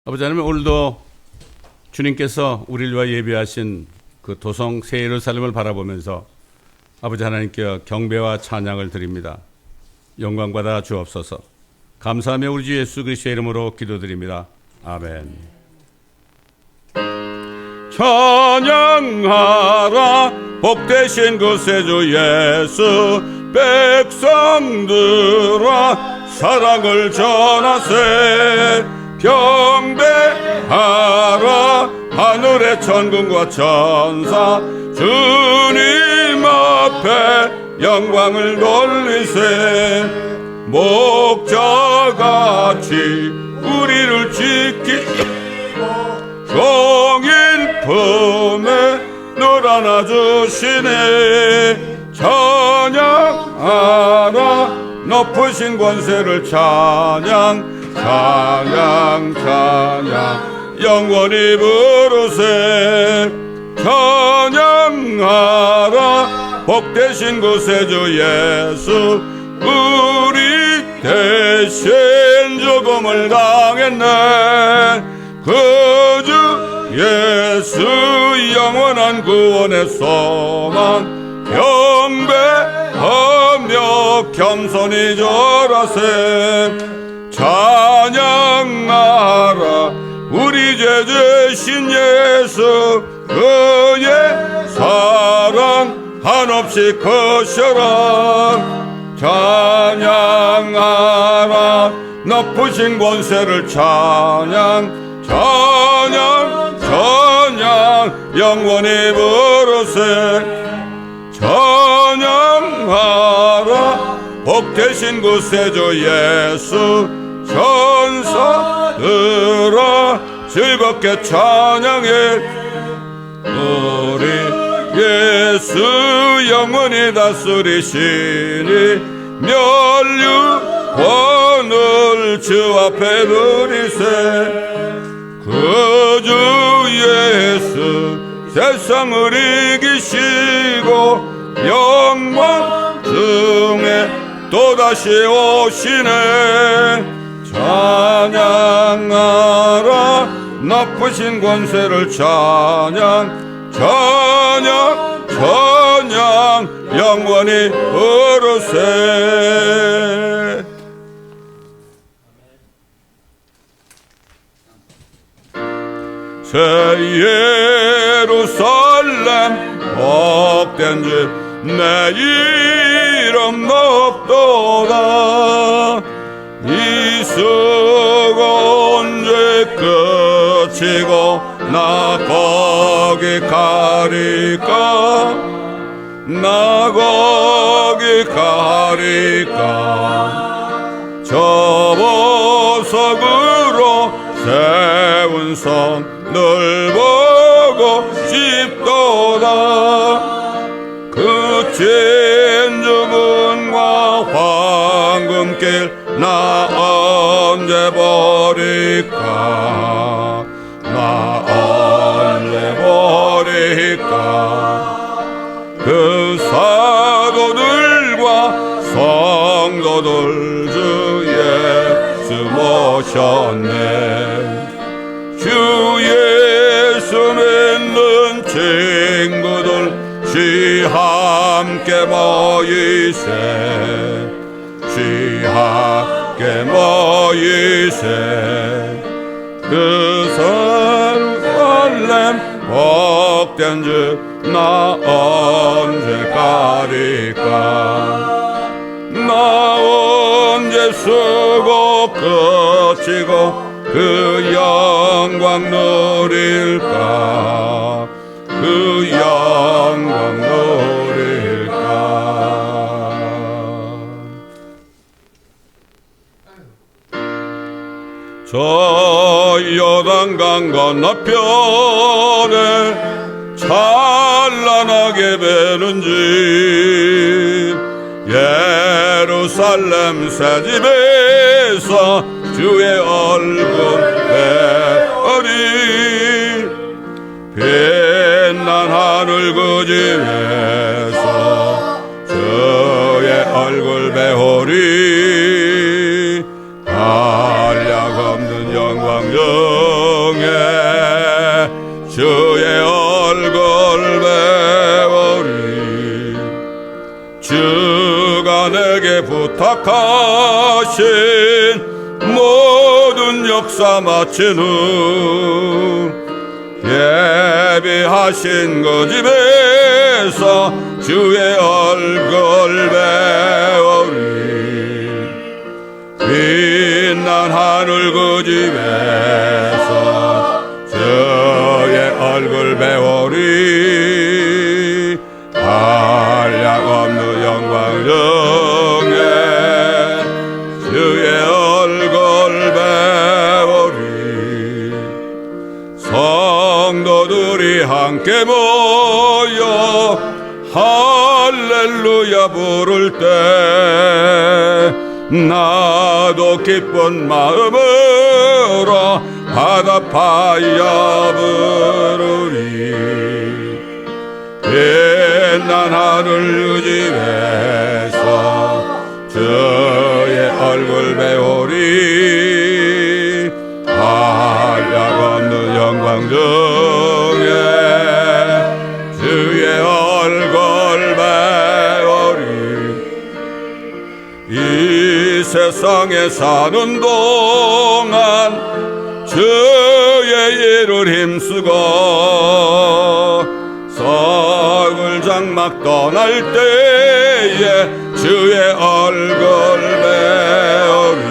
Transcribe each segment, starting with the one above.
아버지 하나님, 오늘도 주님께서 우리를 위하여 예비하신 그 도성 새 예루살렘을 바라보면서 아버지 하나님께 경배와 찬양을 드립니다. 영광받아 주옵소서. 감사하며 우리 주 예수 그리스도의 이름으로 기도드립니다. 아멘. 찬양하라 복되신 그 세주 예수, 백성들아 사랑을 전하세. 경배하라 하늘의 천군과 천사, 주님 앞에 영광을 돌리세. 목자같이 우리를 지키고 종일 품에 늘 안아주시네. 찬양하라 높으신 권세를 찬양, 찬양 찬양 영원히 부르세. 찬양하라 복되신 그 세주 예수, 우리 대신 죽음을 당했네. 그 주 예수 영원한 구원의 소망, 경배하며 겸손히 절하세. 찬양하라 우리 죄 되신 예수, 그의 사랑 한없이 크셔라. 찬양하라 높으신 권세를 찬양, 찬양 찬양 영원히 부르세. 찬양하라 복되신 그 세주 예수, 천사들아 즐겁게 찬양해. 우리 예수 영원히 다스리시니 면류관을 주 앞에 드리세. 그 주 예수 세상을 이기시고 영광 중에 또다시 오시네. 찬양하라 높으신 권세를 찬양, 찬양 찬양 영원히 부르세. 새 예루살렘 복된 집 내 이름 높도다. 이 수고 언제 끝이고 나 거기 가리까, 나 거기 가리까. 저 보석으로 세운 성을 보고 싶도다. 그 진주문과 황금길 나 언제 버릴까, 나 언제 버릴까. 그 사도들과 성도들 주 예수 모셨네. 주 예수 믿는 친구들 함께 모이세, 함께 모이세. 그 예루살렘 복된 주 나 언제 가리까, 나 언제 쓰고 그치고 그 영광 누릴까, 그 영광 누릴까. 저 요단강 건너편에 찬란하게 배는 집, 예루살렘 새집에서 주의 얼굴 배어리. 빛난 하늘 그 집에서 주의 얼굴 배우리. 한량 없는 영광 중 부탁하신 모든 역사 마친 후 예비하신 그 집에서 주의 얼굴 배우리 빛난 하늘 그 집에서 주의 얼굴 배우리 한량없는 영광 중에 주의 얼굴 배우리 성도들이 함께 모여 할렐루야 부를 때 나도 기쁜 마음으로 바다파야 부르리 빛난 하늘 집에서 주의 얼굴 배우리 한량없는 영광 중에 주의 얼굴 배우리 이 세상에 사는 동안 주의 일을 힘쓰고 서울 장막 떠날 때에 주의 얼굴 배우리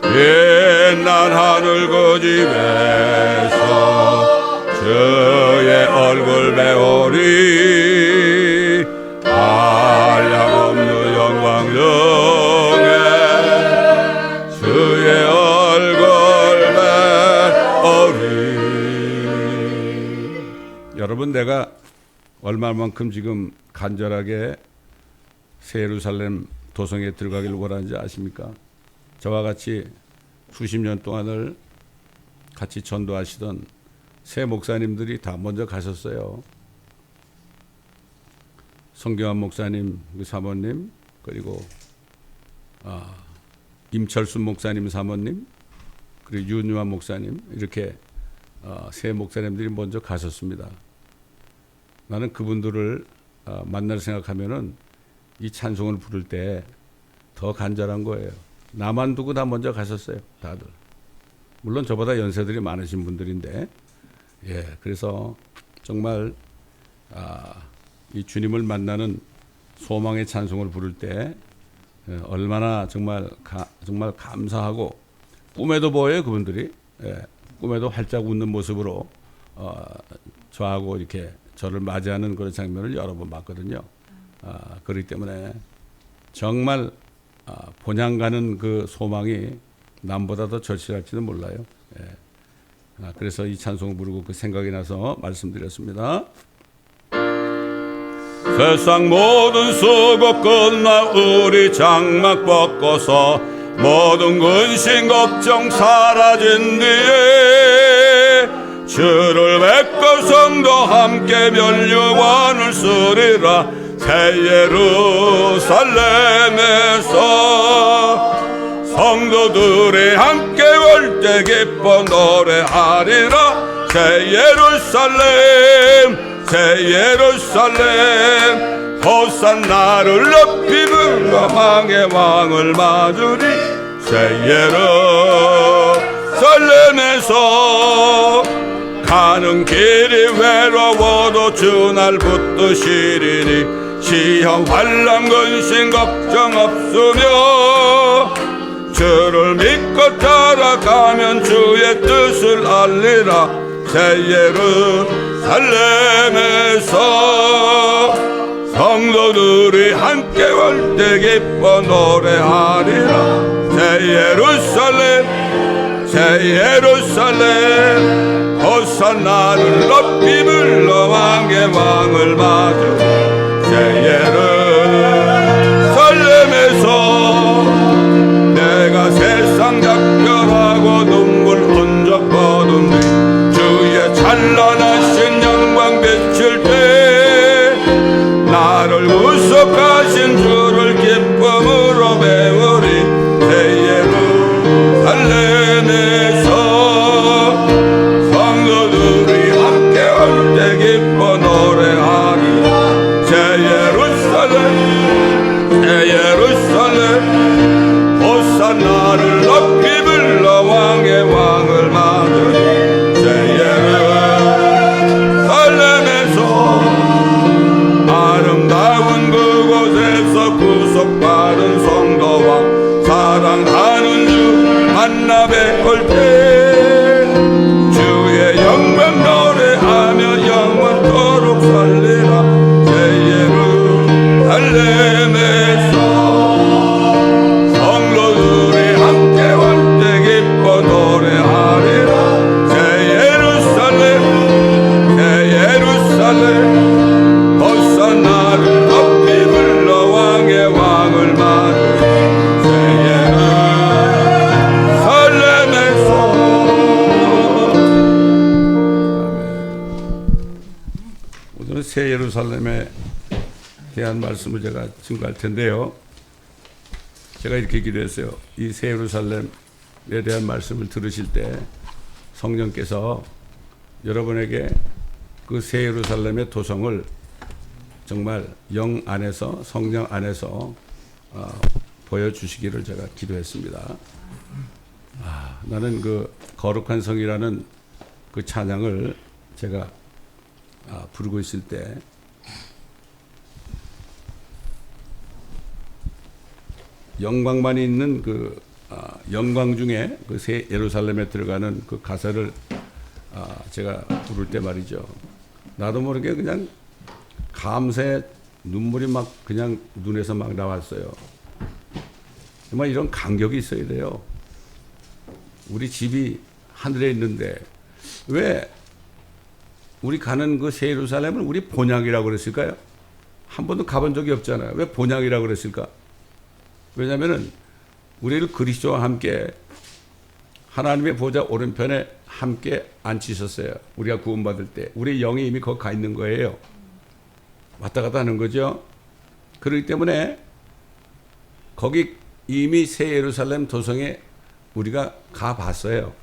빛난 하늘 그 집에서 주의 얼굴 배우리 한량없는 영광 중에 주의 얼굴 배우리 여러분, 내가 얼마만큼 지금 간절하게 새 예루살렘 도성에 들어가기를 원하는지 아십니까? 저와 같이 수십 년 동안을 같이 전도하시던 새 목사님들이 다 먼저 가셨어요. 성경환 목사님, 그 사모님, 그리고 임철순 목사님 사모님, 그리고 윤유한 목사님, 이렇게 새 목사님들이 먼저 가셨습니다. 나는 그분들을 만날 생각하면은 이 찬송을 부를 때 더 간절한 거예요. 나만 두고 다 먼저 가셨어요, 다들. 물론 저보다 연세들이 많으신 분들인데, 그래서 정말 이 주님을 만나는 소망의 찬송을 부를 때 얼마나 정말 감사하고 꿈에도 보여요, 그분들이. 꿈에도 활짝 웃는 모습으로 저하고 이렇게 저를 맞이하는 그런 장면을 여러 번 봤거든요. 그렇기 때문에 정말 본향 가는 그 소망이 남보다 더 절실할지도 몰라요. 그래서 이 찬송을 부르고 그 생각이 나서 말씀드렸습니다. 세상 모든 수고 끝나 우리 장막 벗고서 모든 근심 걱정 사라진 뒤에 주를 뵙고 성도 함께 면류관을 쓰리라 새 예루살렘에서 성도들이 함께 올 때 기뻐 노래하리라 새 예루살렘 새 예루살렘 호산나를 높이 불러 왕의 왕을 맞으리 새 예루살렘에서 가는 길이 외로워도 주날 붙드시리니 시험 환난 근심 걱정 없으며 주를 믿고 따라가면 주의 뜻을 알리라 새 예루살렘에서 성도들이 함께 올 때 기뻐 노래하리라 새 예루살렘 새 예루살렘 호산나를 높이 불러 왕의 왕을 맞으 새 예루살렘에서 내가 세상 작별하고 눈물 흔적 거둔 뒤 주의 찬란하신 영광 비칠 때 나를 구속하신 주를 기쁨으로 배우리 새 예루살렘에서 성도들이 함께 올 때 기뻐 노래하리 새 예루살렘 받은 성도와 사랑하는 주 만나 뵐 때 주의 영광 노래하며 영원토록 살리라 새 예루살렘에서 성도들이 함께 할 때 기뻐 노래하리라 새 예루살렘 호산나를 높이 불러 왕의 왕을 맞으리 새 예루살렘에서. 오늘은 새 예루살렘에 대한 말씀을 제가 증거할 텐데요. 제가 이렇게 기도했어요. 이 새 예루살렘에 대한 말씀을 들으실 때 성령께서 여러분에게 그 새 예루살렘의 도성을 정말 영 안에서 성령 안에서 보여주시기를 제가 기도했습니다. 나는 그 거룩한 성이라는 그 찬양을 제가 부르고 있을 때 영광만이 있는 그 영광 중에 그 새 예루살렘에 들어가는 그 가사를 제가 부를 때 말이죠. 나도 모르게 그냥 감사에 눈물이 막 그냥 눈에서 막 나왔어요. 정말 이런 감격이 있어야 돼요. 우리 집이 하늘에 있는데 왜 우리 가는 그 새 예루살렘을 우리 본향이라고 그랬을까요? 한 번도 가본 적이 없잖아요. 왜 본향이라고 그랬을까? 왜냐하면 우리를 그리스도와 함께 하나님의 보좌 오른편에 함께 앉히셨어요. 우리가 구원받을 때 우리 영이 이미 거기 가 있는 거예요. 왔다 갔다 하는 거죠. 그렇기 때문에 거기 이미 새 예루살렘 도성에 우리가 가봤어요.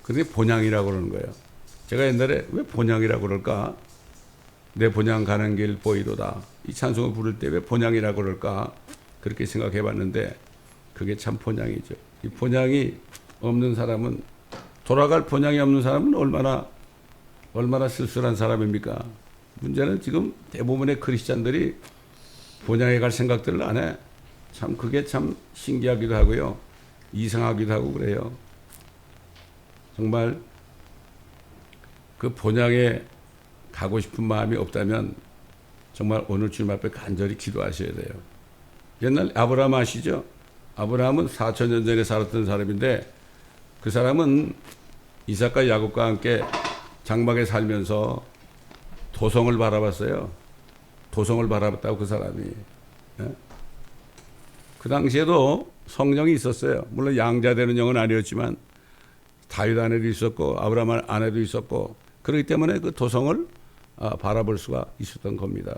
그게 본향이라고 그러는 거예요. 제가 옛날에 왜 본향이라고 그럴까? 내 본향 가는 길 보이도다. 이 찬송을 부를 때 왜 본향이라고 그럴까? 그렇게 생각해 봤는데 그게 참 본향이죠. 이 본향이 없는 사람은, 돌아갈 본향이 없는 사람은 얼마나 쓸쓸한 사람입니까? 문제는 지금 대부분의 크리스찬들이 본향에 갈 생각들을 안 해. 참 그게 참 신기하기도 하고요. 이상하기도 하고 그래요. 정말 그 본향에 가고 싶은 마음이 없다면 정말 오늘 주님 앞에 간절히 기도하셔야 돼요. 옛날 아브라함 아시죠? 아브라함은 4,000년 전에 살았던 사람인데 그 사람은 이삭과 야곱과 함께 장막에 살면서 도성을 바라봤어요. 도성을 바라봤다고 그 사람이. 그 당시에도 성령이 있었어요. 물론 양자되는 영은 아니었지만 다윗 안에도 있었고 아브라함 안에도 있었고 그렇기 때문에 그 도성을 바라볼 수가 있었던 겁니다.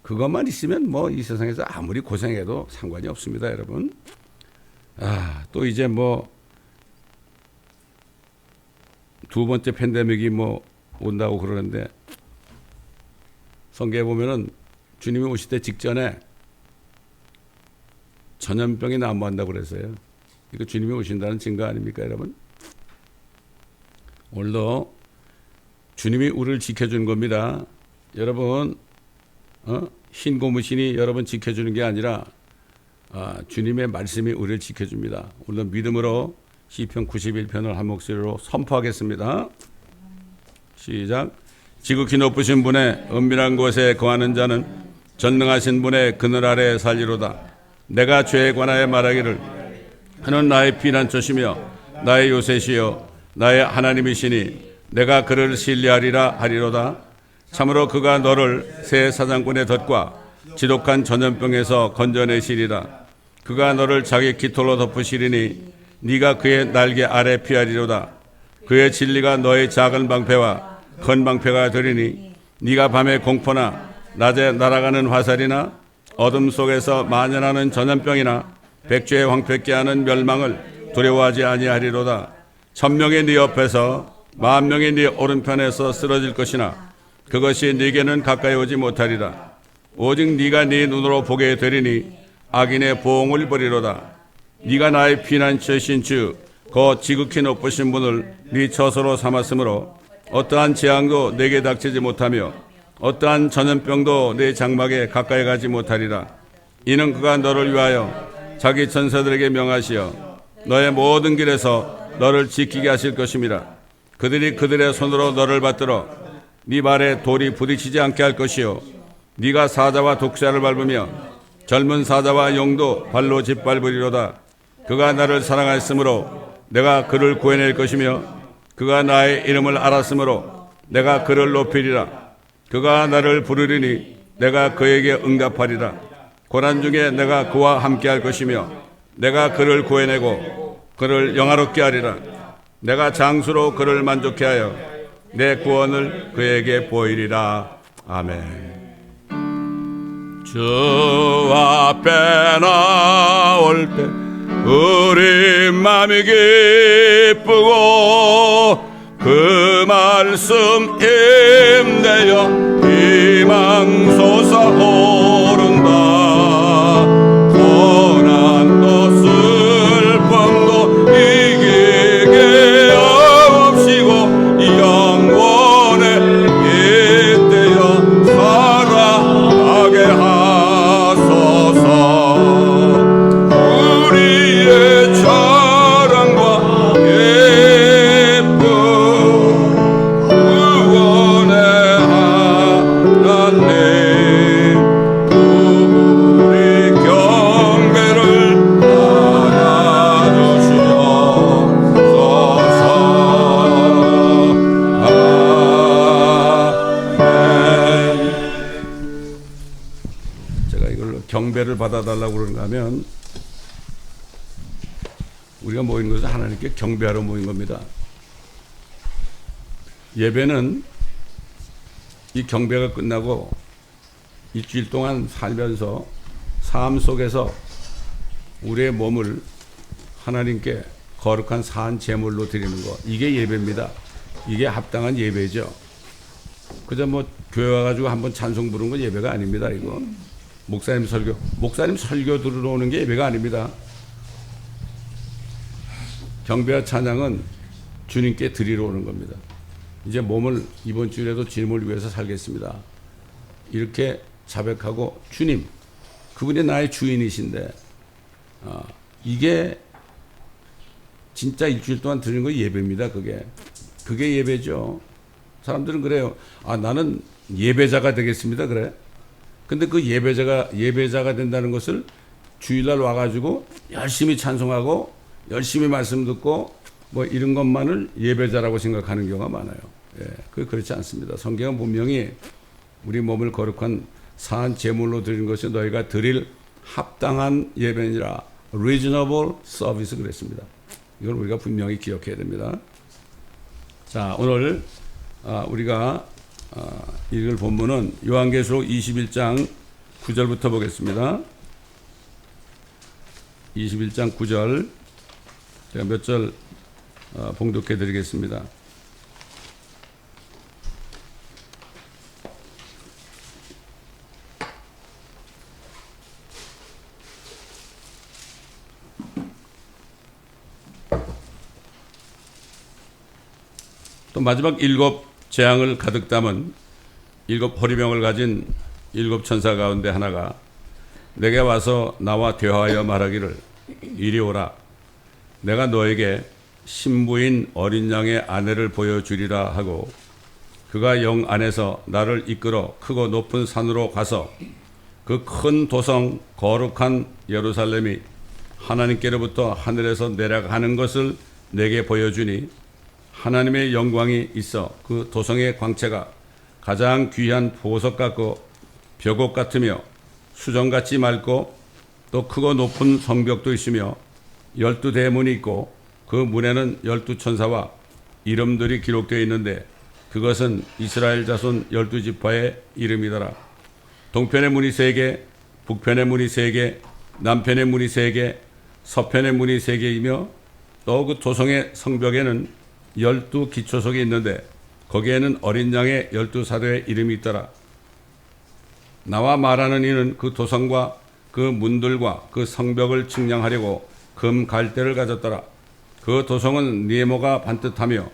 그것만 있으면 뭐 이 세상에서 아무리 고생해도 상관이 없습니다, 여러분. 또 이제 뭐 두 번째 팬데믹이 뭐 온다고 그러는데 성경에 보면은 주님이 오실 때 직전에 전염병이 난무한다고 그랬어요. 이거 주님이 오신다는 증거 아닙니까, 여러분? 오늘도 주님이 우리를 지켜주는 겁니다. 여러분, 흰 고무신이 여러분 지켜주는 게 아니라 주님의 말씀이 우리를 지켜줍니다. 오늘도 믿음으로 시편 91편을 한 목소리로 선포하겠습니다. 시작. 지극히 높으신 분의 은밀한 곳에 거하는 자는 전능하신 분의 그늘 아래에 살리로다. 내가 죄에 관하여 말하기를 그는 나의 피난처시며 나의 요새시여 나의 하나님이시니 내가 그를 신뢰하리라 하리로다. 참으로 그가 너를 새 사장꾼의 덫과 지독한 전염병에서 건져내시리라. 그가 너를 자기 깃털로 덮으시리니 네가 그의 날개 아래 피하리로다. 그의 진리가 너의 작은 방패와 큰 방패가 되리니 네가 밤에 공포나 낮에 날아가는 화살이나 어둠 속에서 만연하는 전염병이나 백주의 황폐케 하는 멸망을 두려워하지 아니하리로다. 1000명이 네 옆에서 10,000명이 네 오른편에서 쓰러질 것이나 그것이 네게는 가까이 오지 못하리라. 오직 네가 네 눈으로 보게 되리니 악인의 보응을 버리로다. 네가 나의 피난처신 주 그 지극히 높으신 분을 네 처소로 삼았으므로 어떠한 재앙도 내게 닥치지 못하며 어떠한 전염병도 내 장막에 가까이 가지 못하리라. 이는 그가 너를 위하여 자기 천사들에게 명하시어 너의 모든 길에서 너를 지키게 하실 것임이라. 그들이 그들의 손으로 너를 받들어 네 발에 돌이 부딪히지 않게 할 것이요 네가 사자와 독사를 밟으며 젊은 사자와 용도 발로 짓밟으리로다. 그가 나를 사랑하였으므로 내가 그를 구해낼 것이며 그가 나의 이름을 알았으므로 내가 그를 높이리라. 그가 나를 부르리니 내가 그에게 응답하리라. 고난 중에 내가 그와 함께할 것이며 내가 그를 구해내고 그를 영화롭게 하리라. 내가 장수로 그를 만족케 하여 내 구원을 그에게 보이리라. 아멘. 주 앞에 나올 때 우리 맘이 기쁘고 그 말씀 힘내어 희망 솟아오른다. 고난도 슬픔도 이기게 없이고 영원에 이때여 살아가게 하소서. 우리의 자랑과 예쁨 구원의 하나님 우리 경배를 받아주시옵소서. 아멘. 제가 이걸 경배를 받아달라고 그러는가 하면 우리가 모인 것은 하나님께 경배하러 모인 겁니다. 예배는 이 경배가 끝나고 일주일 동안 살면서 삶 속에서 우리의 몸을 하나님께 거룩한 산 제물로 드리는 것, 이게 예배입니다. 이게 합당한 예배죠. 그저 뭐 교회 와가지고 한번 찬송 부르는 건 예배가 아닙니다. 이거 목사님 설교 들으러 게 예배가 아닙니다. 경배와 찬양은 주님께 드리러 오는 겁니다. 이제 몸을 이번 주일에도 주님을 위해서 살겠습니다. 이렇게 자백하고 주님, 그분이 나의 주인이신데 이게 진짜 일주일 동안 드리는 거 예배입니다. 그게 예배죠. 사람들은 그래요. 나는 예배자가 되겠습니다. 그래. 근데 그 예배자가 된다는 것을 주일날 와가지고 열심히 찬송하고 열심히 말씀 듣고 뭐 이런 것만을 예배자라고 생각하는 경우가 많아요. 그렇지 않습니다. 성경은 분명히 우리 몸을 거룩한 산 제물로 드리는 것이 너희가 드릴 합당한 예배니라. reasonable service 그랬습니다. 이걸 우리가 분명히 기억해야 됩니다. 자, 오늘 우리가 읽을 본문은 요한계시록 21장 9절부터 보겠습니다. 21장 9절 제가 몇 절 봉독해 드리겠습니다. 또 마지막 7 재앙을 가득 담은 7 호리병을 가진 7 천사 가운데 하나가 내게 와서 나와 대화하여 말하기를 이리 오라. 내가 너에게 신부인 어린 양의 아내를 보여주리라 하고 그가 영 안에서 나를 이끌어 크고 높은 산으로 가서 그 큰 도성 거룩한 예루살렘이 하나님께로부터 하늘에서 내려가는 것을 내게 보여주니 하나님의 영광이 있어 그 도성의 광채가 가장 귀한 보석 같고 벽옥 같으며 수정같이 맑고 또 크고 높은 성벽도 있으며 12대문이 있고 그 문에는 12천사와 이름들이 기록되어 있는데 그것은 이스라엘 자손 12지파의 이름이더라. 동편의 문이 3개, 북편의 문이 3개, 남편의 문이 3개, 서편의 문이 3개이며 또 그 도성의 성벽에는 12기초석이 있는데 거기에는 어린 양의 12사도의 이름이 있더라. 나와 말하는 이는 그 도성과 그 문들과 그 성벽을 측량하려고 금 갈대를 가졌더라. 그 도성은 네모가 반듯하며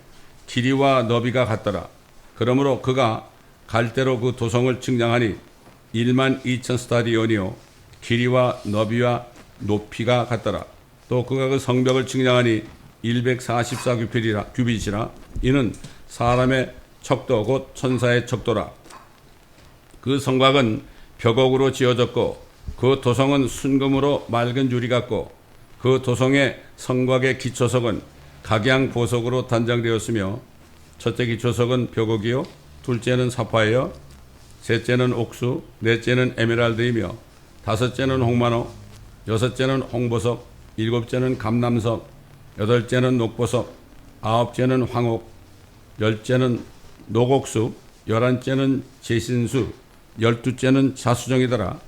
길이와 너비가 같더라. 그러므로 그가 갈대로 그 도성을 측량하니 12,000 스타디온이요 길이와 너비와 높이가 같더라. 또 그가 그 성벽을 측량하니 144규빗이라 이는 사람의 척도 곧 천사의 척도라. 그 성곽은 벽옥으로 지어졌고 그 도성은 순금으로 맑은 유리 같고 그 도성의 성곽의 기초석은 각양 보석으로 단장되었으며 첫째 기초석은 벽옥이요 둘째는 사파이어 셋째는 옥수 넷째는 에메랄드이며 다섯째는 홍만호 여섯째는 홍보석 일곱째는 감남석 여덟째는 녹보석 아홉째는 황옥 열째는 녹옥수 열한째는 제신수 열두째는 자수정이더라.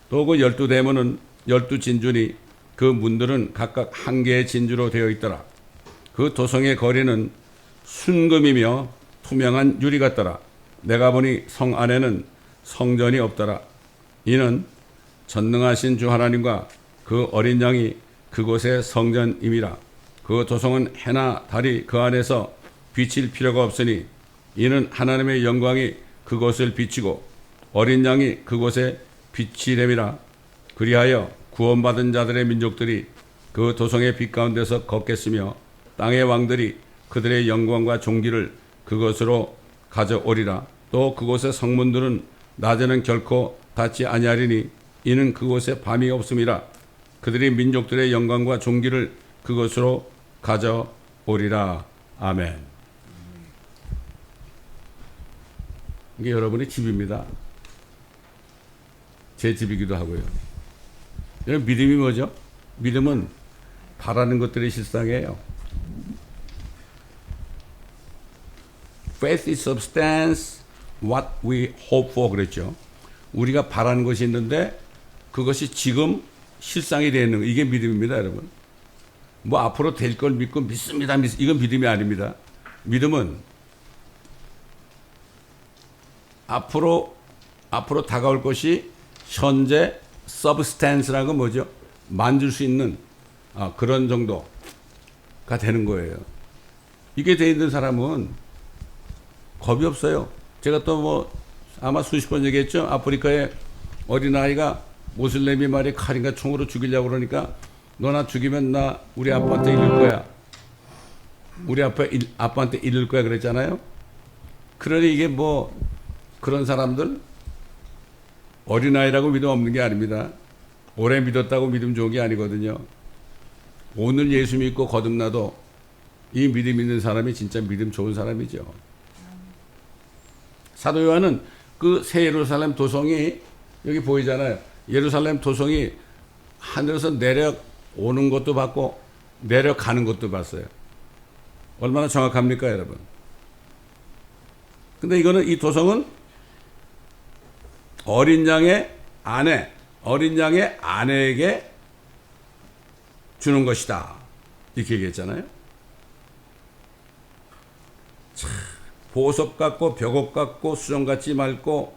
또 그 열두 대문은 열두 진주니 그 문들은 각각 한 개의 진주로 되어 있더라. 그 도성의 거리는 순금이며 투명한 유리 같더라. 내가 보니 성 안에는 성전이 없더라. 이는 전능하신 주 하나님과 그 어린 양이 그곳의 성전임이라. 그 도성은 해나 달이 그 안에서 비칠 필요가 없으니 이는 하나님의 영광이 그곳을 비치고 어린 양이 그곳에 비치됨이라. 그리하여 구원받은 자들의 민족들이 그 도성의 빛 가운데서 걷겠으며 땅의 왕들이 그들의 영광과 존귀를 그것으로 가져오리라. 또 그곳의 성문들은 낮에는 결코 닫지 아니하리니 이는 그곳에 밤이 없음이라. 그들이 민족들의 영광과 존귀를 그것으로 가져오리라. 아멘. 이게 여러분의 집입니다. 제 집이기도 하고요. 여러분 믿음이 뭐죠? 믿음은 바라는 것들의 실상이에요. Faith is substance, what we hope for 그랬죠. 우리가 바라는 것이 있는데 그것이 지금 실상이 되는 이게 믿음입니다, 여러분. 뭐 앞으로 될 걸 믿고 믿습니다. 이건 믿음이 아닙니다. 믿음은 앞으로 다가올 것이 현재 substance라는 건 뭐죠? 만질 수 있는 그런 정도가 되는 거예요. 이게 돼 있는 사람은 겁이 없어요. 제가 또 뭐 아마 수십 번 얘기했죠. 아프리카에 어린아이가 모슬렘이 말이 칼인가 총으로 죽이려고 그러니까 너 나 죽이면 나 우리 아빠한테 잃을 거야. 우리 아빠한테 잃을 거야 그랬잖아요. 그러니 이게 뭐 그런 사람들 어린아이라고 믿음 없는 게 아닙니다. 오래 믿었다고 믿음 좋은 게 아니거든요. 오늘 예수 믿고 거듭나도 이 믿음 있는 사람이 진짜 믿음 좋은 사람이죠. 사도 요한은 그 새 예루살렘 도성이 여기 보이잖아요. 예루살렘 도성이 하늘에서 내려오는 것도 봤고 내려가는 것도 봤어요. 얼마나 정확합니까, 여러분? 근데 이거는 이 도성은 어린 양의 아내에게 주는 것이다. 이렇게 얘기했잖아요. 참, 보석 같고 벽옥 같고 수정같이 맑고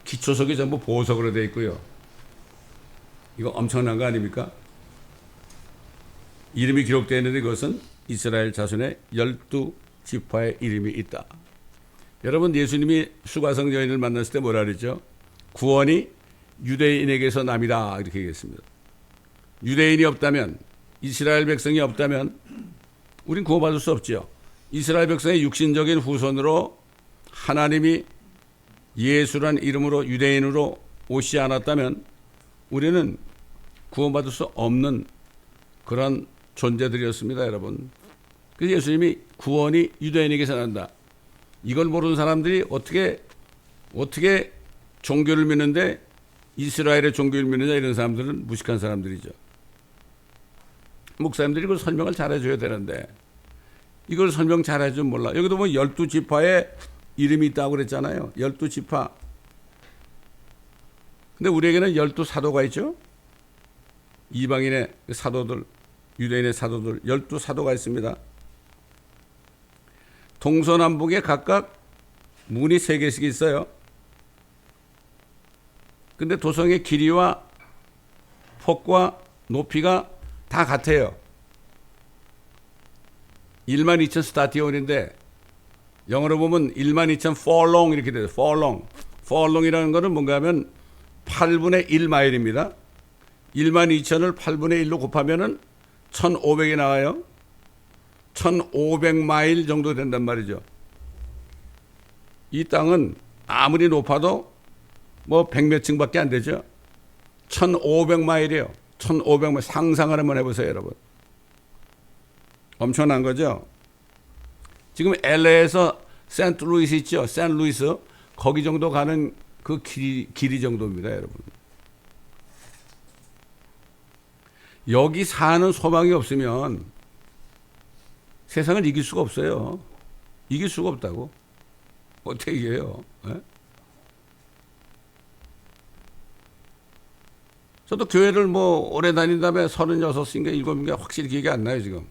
기초석이 전부 보석으로 되어 있고요. 이거 엄청난 거 아닙니까? 이름이 기록되어 있는데 그것은 이스라엘 자손의 12지파의 이름이 있다. 여러분 예수님이 수가성 여인을 만났을 때 뭐라 그랬죠? 구원이 유대인에게서 남이다 이렇게 얘기했습니다. 유대인이 없다면 이스라엘 백성이 없다면 우린 구원받을 수 없죠. 이스라엘 백성의 육신적인 후손으로 하나님이 예수란 이름으로 유대인으로 오시지 않았다면 우리는 구원받을 수 없는 그런 존재들이었습니다, 여러분. 그래서 예수님이 구원이 유대인에게서 난다. 이걸 모르는 사람들이 어떻게 종교를 믿는데 이스라엘의 종교를 믿느냐 이런 사람들은 무식한 사람들이죠. 목사님들이 그걸 설명을 잘해줘야 되는데 이걸 설명 잘해주면 몰라. 여기도 보면 12지파의 이름이 있다고 그랬잖아요. 12지파. 근데 우리에게는 12사도가 있죠. 이방인의 사도들, 유대인의 사도들 12사도가 있습니다. 동서남북에 각각 문이 3개씩 있어요. 근데 도성의 길이와 폭과 높이가 다 같아요. 12,000 스타티온인데 영어로 보면 12,000 furlong 이렇게 돼요. furlong. furlong이라는 거는 뭔가 하면 8분의 1마일입니다. 1만 2천을 8분의 1로 곱하면은 1,500이 나와요. 1,500마일 정도 된단 말이죠. 이 땅은 아무리 높아도 뭐 100몇 층밖에 안 되죠. 1,500마일이에요. 1,500마일. 상상을 한번 해보세요, 여러분. 엄청난 거죠. 지금 LA에서 세인트루이스 있죠. 세인트루이스 거기 정도 가는 그 길이 정도입니다, 여러분. 여기 사는 소망이 없으면 세상을 이길 수가 없어요. 이길 수가 없다고. 어떻게 이겨요? 예? 저도 교회를 뭐 오래 다닌 다음에 36인가 7인가 확실히 기억이 안 나요, 지금.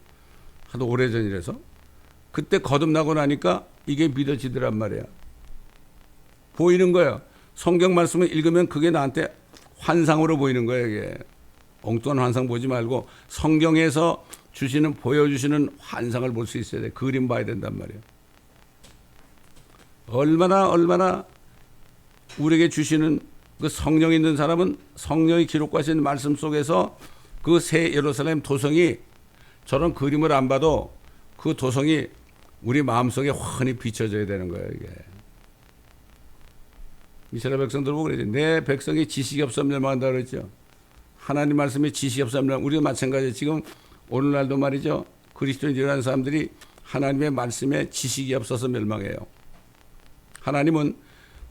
하도 오래전이라서. 그때 거듭나고 나니까 이게 믿어지더란 말이야. 보이는 거예요. 성경 말씀을 읽으면 그게 나한테 환상으로 보이는 거예요, 이게. 엉뚱한 환상 보지 말고 성경에서 보여주시는 환상을 볼 수 있어야 돼. 그림 봐야 된단 말이에요. 얼마나 우리에게 주시는 그 성령 있는 사람은 성령이 기록하신 말씀 속에서 그 새 예루살렘 도성이 저런 그림을 안 봐도 그 도성이 우리 마음속에 환히 비춰져야 되는 거예요, 이게. 이스라엘 백성들 보고 그러지. 내 백성이 지식이 없어 멸망한다 그랬죠. 하나님 말씀에 지식이 없어 멸망. 우리도 마찬가지예요. 지금 오늘날도 말이죠. 그리스도인이라는 사람들이 하나님의 말씀에 지식이 없어서 멸망해요. 하나님은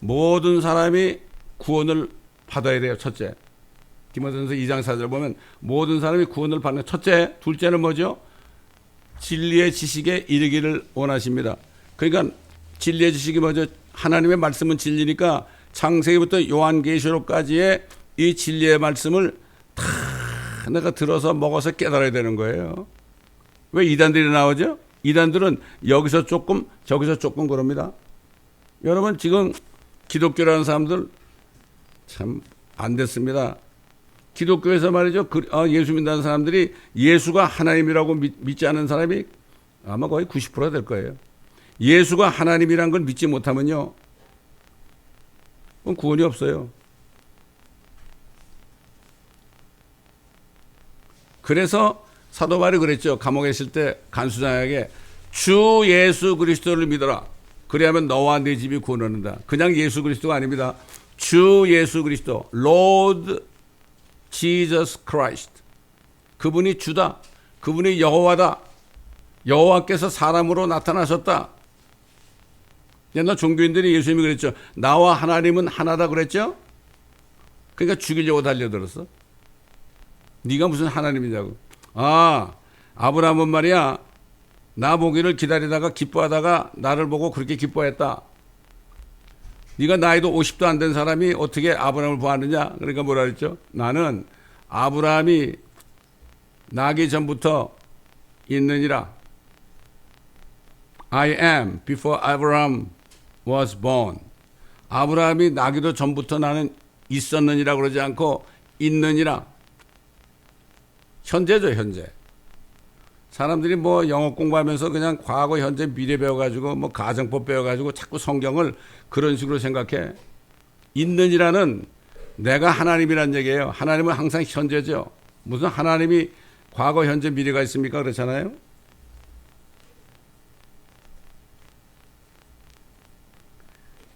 모든 사람이 구원을 받아야 돼요. 첫째. 디모데전서 2장 4절 보면 모든 사람이 구원을 받는 첫째, 둘째는 뭐죠? 진리의 지식에 이르기를 원하십니다. 그러니까 진리의 지식이 뭐죠? 하나님의 말씀은 진리니까 창세기부터 요한계시록까지의 이 진리의 말씀을 다 내가 들어서 먹어서 깨달아야 되는 거예요. 왜 이단들이 나오죠? 이단들은 여기서 조금 저기서 조금 그럽니다. 여러분 지금 기독교라는 사람들 참 안 됐습니다. 기독교에서 말이죠. 예수 믿는 사람들이 예수가 하나님이라고 믿지 않는 사람이 아마 거의 90%가 될 거예요. 예수가 하나님이란 걸 믿지 못하면요. 그럼 구원이 없어요. 그래서 사도 바울이 그랬죠. 감옥에 있을 때 간수장에게 주 예수 그리스도를 믿어라. 그래야만 너와 네 집이 구원 얻는다. 그냥 예수 그리스도가 아닙니다. 주 예수 그리스도, Lord Jesus Christ. 그분이 주다. 그분이 여호와다. 여호와께서 사람으로 나타나셨다. 옛날 종교인들이 예수님이 그랬죠. 나와 하나님은 하나다 그랬죠. 그러니까 죽이려고 달려들었어. 네가 무슨 하나님이냐고. 아브라함은 말이야. 나 보기를 기다리다가 기뻐하다가 나를 보고 그렇게 기뻐했다. 네가 나이도 50도 안 된 사람이 어떻게 아브라함을 보았느냐. 그러니까 뭐라 그랬죠. 나는 아브라함이 나기 전부터 있느니라. I am before Abraham was born. 아브라함이 나기도 전부터 나는 있었느니라 그러지 않고 있느니라. 현재죠, 현재. 사람들이 뭐 영어 공부하면서 그냥 과거, 현재, 미래 배워가지고 뭐 가정법 배워가지고 자꾸 성경을 그런 식으로 생각해. 있느니라는 내가 하나님이란 얘기예요. 하나님은 항상 현재죠. 무슨 하나님이 과거, 현재, 미래가 있습니까? 그렇잖아요.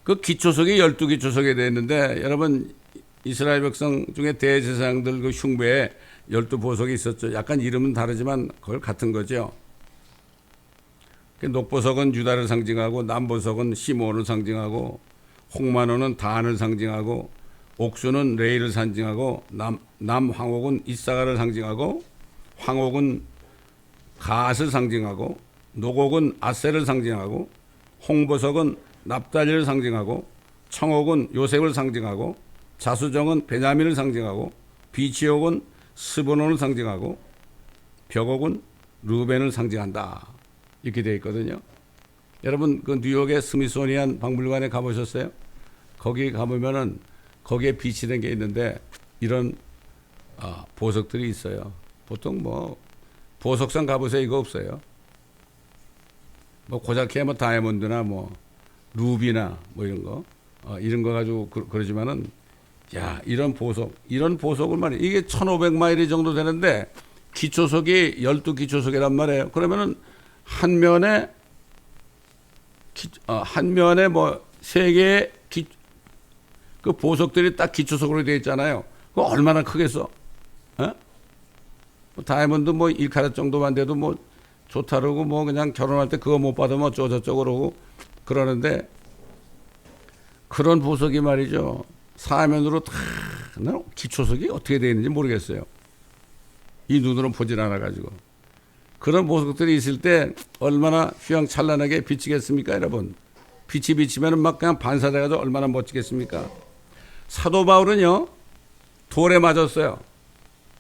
그 기초석이 12기초석이 되어 있는데 여러분 이스라엘 백성 중에 대제사장들 그 흉배에 12보석이 있었죠. 약간 이름은 다르지만 그걸 같은 거죠. 녹보석은 유다를 상징하고 남보석은 시므온을 상징하고 홍만호는 단을 상징하고 옥수는 레이를 상징하고 남황옥은 이사가를 상징하고 황옥은 갓을 상징하고 녹옥은 아셀을 상징하고 홍보석은 납달리를 상징하고 청옥은 요셉을 상징하고 자수정은 베냐민을 상징하고 비치옥은 스브론을 상징하고 벽옥은 루벤을 상징한다. 이렇게 되어 있거든요. 여러분 그 뉴욕의 스미소니안 박물관에 가보셨어요? 거기 가보면은 거기에 비치된 게 있는데 이런 보석들이 있어요. 보통 뭐 보석상 가보세요. 이거 없어요. 뭐 고작해 뭐 다이아몬드나 뭐 루비나 뭐 이런 거 가지고 그러지만은 야, 이런 보석을 말이야. 이게 1500마일이 정도 되는데 기초석이 12기초석이란 말이에요. 그러면은 한 면에 뭐 3개의 그 보석들이 딱 기초석으로 되어 있잖아요. 그거 얼마나 크겠어? 뭐 다이아몬드 뭐 1카rat 정도만 돼도 뭐 좋다 그러고 뭐 그냥 결혼할 때 그거 못 받으면 어쩌고저쩌고 그러고 그러는데 그런 보석이 말이죠. 사면으로 다 기초석이 어떻게 되어 있는지 모르겠어요. 이 눈으로 보질 않아 가지고. 그런 보석들이 있을 때 얼마나 휘황찬란하게 비치겠습니까, 여러분? 빛이 비치면은 막 그냥 반사돼 가지고 얼마나 멋지겠습니까? 사도 바울은요. 돌에 맞았어요.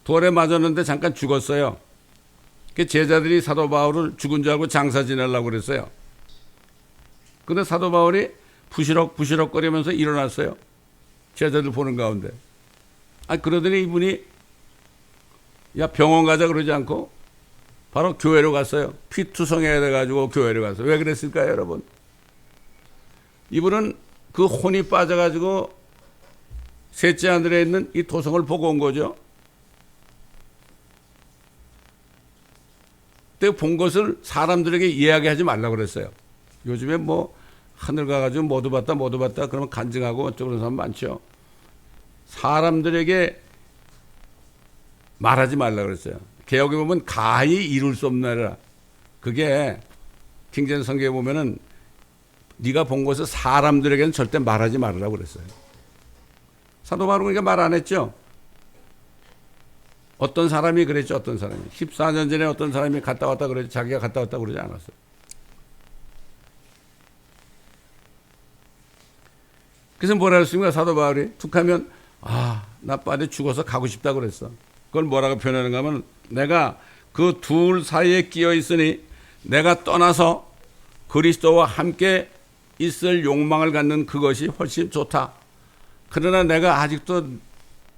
돌에 맞았는데 잠깐 죽었어요. 그 제자들이 사도 바울을 죽은 줄 알고 장사 지내려고 그랬어요. 근데 사도 바울이 부시럭부시럭 거리면서 일어났어요. 제자들 보는 가운데. 그러더니 이분이 야 병원 가자 그러지 않고 바로 교회로 갔어요. 피투성해야 돼가지고 교회로 갔어요. 왜 그랬을까요, 여러분? 이분은 그 혼이 빠져가지고 셋째 하늘에 있는 이 도성을 보고 온 거죠. 그때 본 것을 사람들에게 이야기하지 말라고 그랬어요. 요즘에 뭐 하늘 가가지고 모두 봤다 그러면 간증하고 어쩌고 그런 사람 많죠. 사람들에게 말하지 말라고 그랬어요. 개혁에 보면 가히 이룰 수 없나라. 그게 킹제임스 성경에 보면은 네가 본 것을 사람들에게는 절대 말하지 말으라고 그랬어요. 사도 바울은 그러니까 말 안 했죠. 어떤 사람이 그랬죠. 어떤 사람이 14년 전에 어떤 사람이 갔다 왔다 그러지 자기가 갔다 왔다 그러지 않았어요. 그래서 뭐라 했습니까? 사도 바울이 툭하면 나 빨리 죽어서 가고 싶다 그랬어. 그걸 뭐라고 표현하는가 하면 내가 그 둘 사이에 끼어 있으니 내가 떠나서 그리스도와 함께 있을 욕망을 갖는 그것이 훨씬 좋다. 그러나 내가 아직도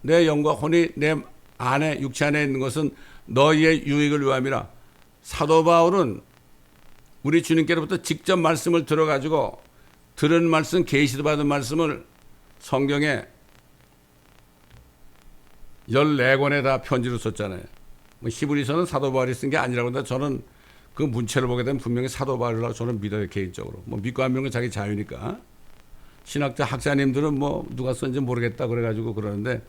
내 영과 혼이 내 안에 육체 안에 있는 것은 너희의 유익을 위함이라. 사도 바울은 우리 주님께로부터 직접 말씀을 들어가지고 들은 말씀, 계시도 받은 말씀을 성경에 14권에 다 편지로 썼잖아요. 히브리서는 사도 바울이 쓴 게 아니라고 하는데 저는 그 문체를 보게 되면 분명히 사도 바울이라고 저는 믿어요, 개인적으로. 뭐 믿고 안 믿는 건 자기 자유니까. 신학자 학자님들은 뭐 누가 썼는지 모르겠다 그래가지고 그러는데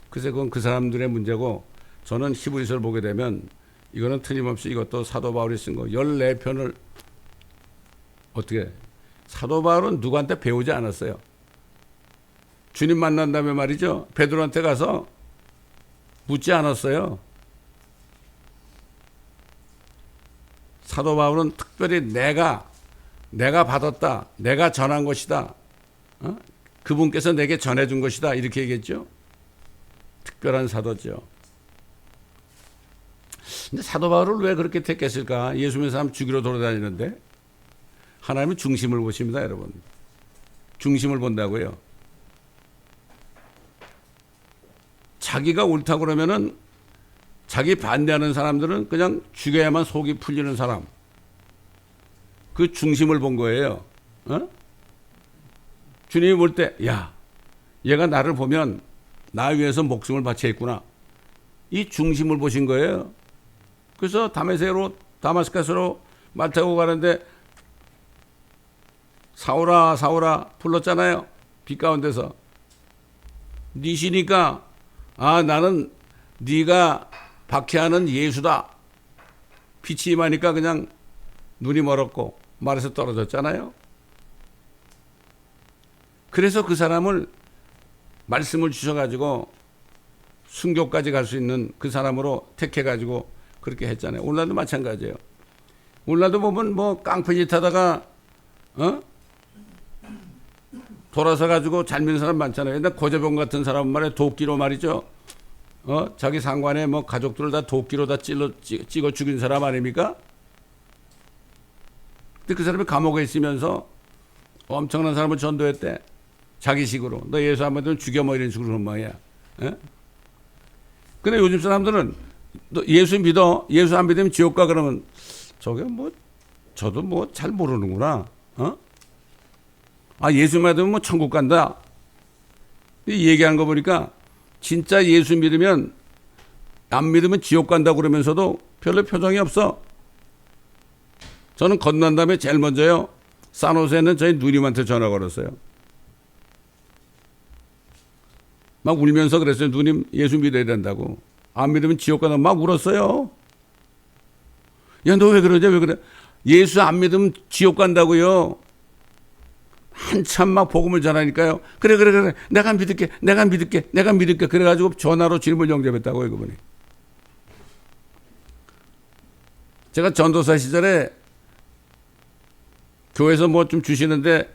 글쎄 그건 그 사람들의 문제고 저는 히브리서를 보게 되면 이거는 틀림없이 이것도 사도 바울이 쓴 거 14편을 어떻게 사도 바울은 누구한테 배우지 않았어요. 주님 만난 다음에 말이죠. 베드로한테 가서 묻지 않았어요. 사도 바울은 특별히 내가 받았다. 내가 전한 것이다. 그분께서 내게 전해준 것이다. 이렇게 얘기했죠. 특별한 사도죠. 근데 사도 바울을 왜 그렇게 택했을까? 예수 믿는 사람 죽이러 돌아다니는데 하나님은 중심을 보십니다, 여러분. 중심을 본다고요. 자기가 옳다고 그러면은 자기 반대하는 사람들은 그냥 죽여야만 속이 풀리는 사람. 그 중심을 본 거예요. 주님이 볼 때, 야, 얘가 나를 보면 나 위해서 목숨을 바치겠구나. 이 중심을 보신 거예요. 그래서 다마스커스로 말 타고 가는데 사오라 사오라 불렀잖아요. 빛 가운데서. 니시니까 나는 네가 박해하는 예수다. 빛이 임하니까 그냥 눈이 멀었고 말에서 떨어졌잖아요. 그래서 그 사람을 말씀을 주셔가지고 순교까지 갈 수 있는 그 사람으로 택해가지고 그렇게 했잖아요. 오늘날도 마찬가지예요. 오늘날도 보면 뭐 깡패짓 하다가 돌아서 가지고 잘 믿는 사람 많잖아요. 근데 고재봉 같은 사람 말에 도끼로 말이죠. 자기 상관에 뭐 가족들을 다 도끼로 다 찍어 죽인 사람 아닙니까? 근데 그 사람이 감옥에 있으면서 엄청난 사람을 전도했대. 자기식으로. 너 예수 안 믿으면 죽여 뭐 이런 식으로 그런 모양이야. 근데 요즘 사람들은 너 예수 믿어? 예수 안 믿으면 지옥 가? 그러면 저게 뭐 저도 뭐 잘 모르는구나. 예수 믿으면 뭐 천국 간다. 이 얘기하는 거 보니까 진짜 예수 믿으면 안 믿으면 지옥 간다고 그러면서도 별로 표정이 없어. 저는 건넌 다음에 제일 먼저요, 산호세는 저희 누님한테 전화 걸었어요. 막 울면서 그랬어요. 누님 예수 믿어야 된다고. 안 믿으면 지옥 간다고 막 울었어요. 야, 너 왜 그러냐, 왜 그래? 예수 안 믿으면 지옥 간다고요. 한참 막 복음을 전하니까요. 그래. 내가 믿을게. 그래가지고 전화로 질문 영접했다고요, 그분이. 제가 전도사 시절에 교회에서 뭐 좀 주시는데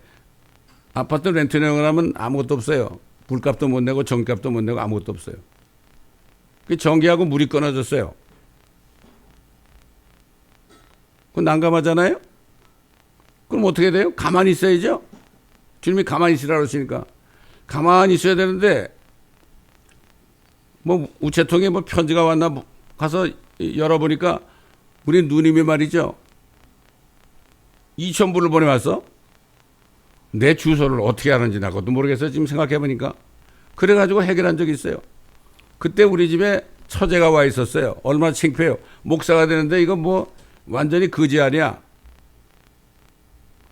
아파트 렌트 내고 하면 아무것도 없어요. 물값도 못 내고 전기값도 못 내고 아무것도 없어요. 그 전기하고 물이 끊어졌어요. 그 난감하잖아요. 그럼 어떻게 돼요? 가만히 있어야죠. 주님이 가만히 있으라고 하시니까 가만히 있어야 되는데, 뭐 우체통에 뭐 편지가 왔나 가서 열어보니까 우리 누님이 말이죠, 2,000불을 보내왔어. 내 주소를 어떻게 하는지 나 그것도 모르겠어요. 지금 생각해보니까. 그래가지고 해결한 적이 있어요. 그때 우리 집에 처제가 와 있었어요. 얼마나 창피해요. 목사가 되는데 이거 뭐 완전히 거지 아니야.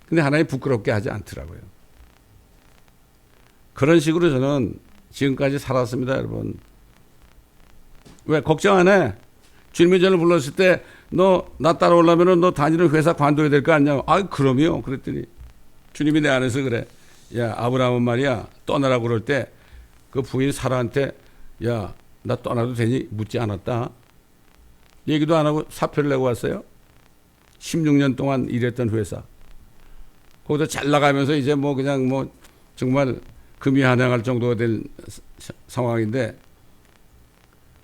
근데 하나님 부끄럽게 하지 않더라고요. 그런 식으로 저는 지금까지 살았습니다, 여러분. 왜 걱정 안 해? 주님이 저를 불렀을 때 너 나 따라오려면 너 다니는 회사 관둬야 될 거 아니냐? 아, 그럼요. 그랬더니 주님이 내 안에서 그래. 야, 아브라함은 말이야, 떠나라고 그럴 때 그 부인 사라한테 야, 나 떠나도 되니? 묻지 않았다. 얘기도 안 하고 사표를 내고 왔어요. 16년 동안 일했던 회사. 거기서 잘 나가면서 이제 뭐 그냥 뭐 정말 금이 한양할 정도가 된 상황인데,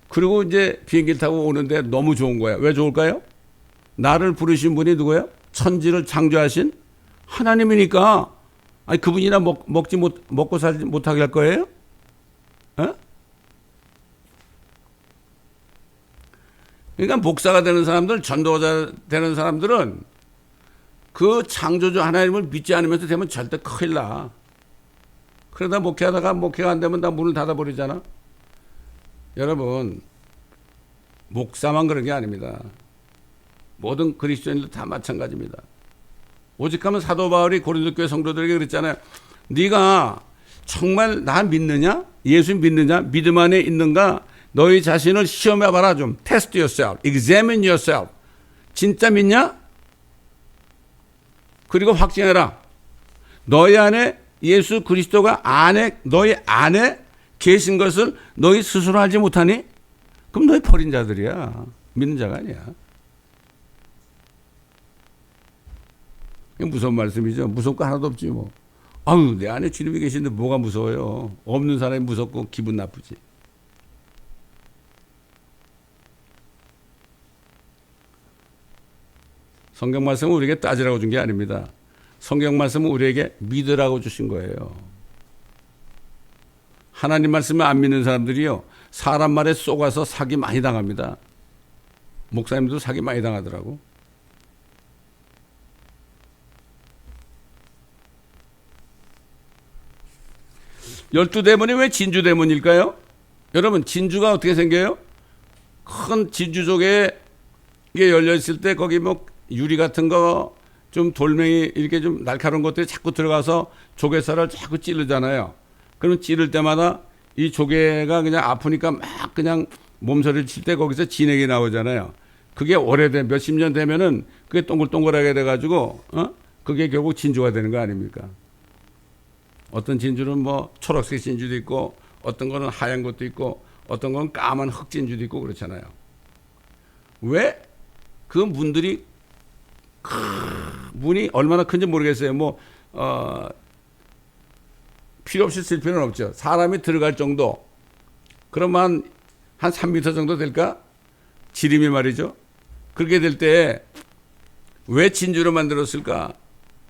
그리고 이제 비행기를 타고 오는데 너무 좋은 거야. 왜 좋을까요? 나를 부르신 분이 누구예요? 천지를 창조하신 하나님이니까. 아니, 그분이나 먹고 살지 못하게 할 거예요? 에? 그러니까 목사가 되는 사람들, 전도자 되는 사람들은 그 창조주 하나님을 믿지 않으면서 되면 절대 큰일 나. 그러다 목회하다가 목회가 안 되면 다 문을 닫아버리잖아. 여러분, 목사만 그런 게 아닙니다. 모든 그리스도인들 다 마찬가지입니다. 오직하면 사도 바울이 고린도 교회 성도들에게 그랬잖아요. 네가 정말 나 믿느냐? 예수 믿느냐? 믿음 안에 있는가? 너희 자신을 시험해봐라. 좀 test yourself, examine yourself. 진짜 믿냐? 그리고 확증해라. 너희 안에 예수 그리스도가 너희 안에 계신 것을 너희 스스로 알지 못하니? 그럼 너희 버린 자들이야. 믿는 자가 아니야. 이게 무서운 말씀이죠. 무섭고 하나도 없지 뭐. 아유, 내 안에 주님이 계신데 뭐가 무서워요. 없는 사람이 무섭고 기분 나쁘지. 성경 말씀은 우리에게 따지라고 준 게 아닙니다. 성경 말씀은 우리에게 믿으라고 주신 거예요. 하나님 말씀을 안 믿는 사람들이요, 사람 말에 쏘가서 사기 많이 당합니다. 목사님도 사기 많이 당하더라고. 열두 대문이 왜 진주 대문일까요? 여러분, 진주가 어떻게 생겨요? 큰 진주족에 이게 열려 있을 때 거기 뭐 유리 같은 거, 좀 돌멩이 이렇게 좀 날카로운 것들이 자꾸 들어가서 조개살을 자꾸 찌르잖아요. 그러면 찌를 때마다 이 조개가 그냥 아프니까 막 그냥 몸서리를 칠 때 거기서 진액이 나오잖아요. 그게 오래된 몇십 년 되면은 그게 동글동글하게 돼가지고 그게 결국 진주가 되는 거 아닙니까? 어떤 진주는 뭐 초록색 진주도 있고, 어떤 거는 하얀 것도 있고, 어떤 건 까만 흑 진주도 있고 그렇잖아요. 왜 그 문들이 문이 얼마나 큰지 모르겠어요. 뭐 필요 없이 쓸 필요는 없죠. 사람이 들어갈 정도. 그러면 한 3m 정도 될까? 지름이 말이죠. 그렇게 될 때 왜 진주로 만들었을까?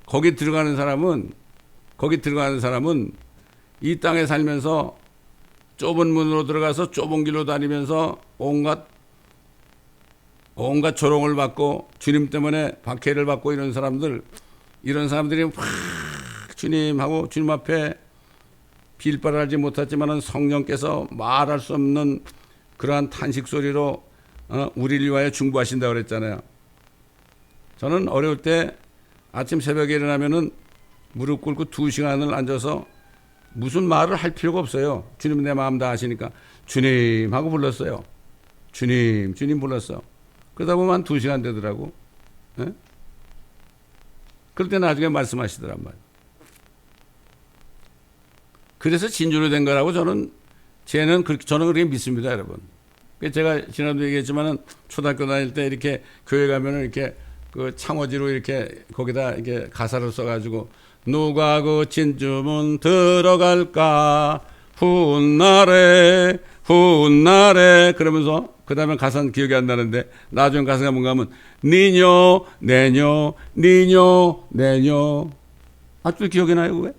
거기 들어가는 사람은 이 땅에 살면서 좁은 문으로 들어가서 좁은 길로 다니면서 온갖 조롱을 받고 주님 때문에 박해를 받고 이런 사람들이 막 주님하고 주님 앞에 빌바랄지 못했지만 성령께서 말할 수 없는 그러한 탄식 소리로 우리를 위하여 중보하신다고 그랬잖아요. 저는 어려울 때 아침 새벽에 일어나면은 무릎 꿇고 2시간을 앉아서 무슨 말을 할 필요가 없어요. 주님 내 마음 다 아시니까 주님 하고 불렀어요. 주님 불렀어. 그러다 보면 한 2시간 되더라고. 예? 그럴 때 나중에 말씀하시더란 말이에요. 그래서 진주로 된 거라고 저는 그렇게 믿습니다, 여러분. 제가 지난번에 얘기했지만은 초등학교 다닐 때 이렇게 교회 가면은 이렇게 그 창호지로 이렇게 거기다 이렇게 가사를 써가지고 누가 그 진주문 들어갈까 훗날에 그러면서 그 다음에 가사는 기억이 안 나는데 나중에 가사가 뭔가 하면 니녀 내녀 아직도 기억이 나요 그게?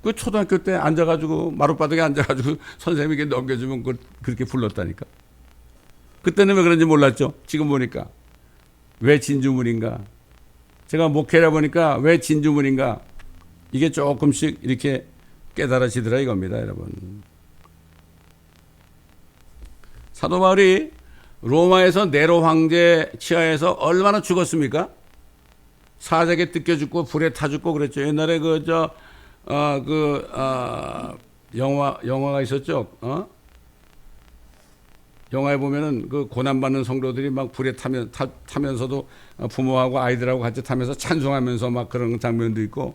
그 초등학교 때 앉아가지고 마룻바닥에 앉아가지고 선생님에게 넘겨주면 그렇게 불렀다니까. 그때는 왜 그런지 몰랐죠. 지금 보니까 왜 진주문인가. 제가 목회라 보니까 왜 진주문인가. 이게 조금씩 이렇게 깨달아지더라 이겁니다, 여러분. 사도 바울이 로마에서 네로 황제 치하에서 얼마나 죽었습니까? 사자에게 뜯겨 죽고 불에 타 죽고 그랬죠. 옛날에 영화가 있었죠. 영화에 보면은 그 고난받는 성도들이 막 불에 타면서도 부모하고 아이들하고 같이 타면서 찬송하면서 막 그런 장면도 있고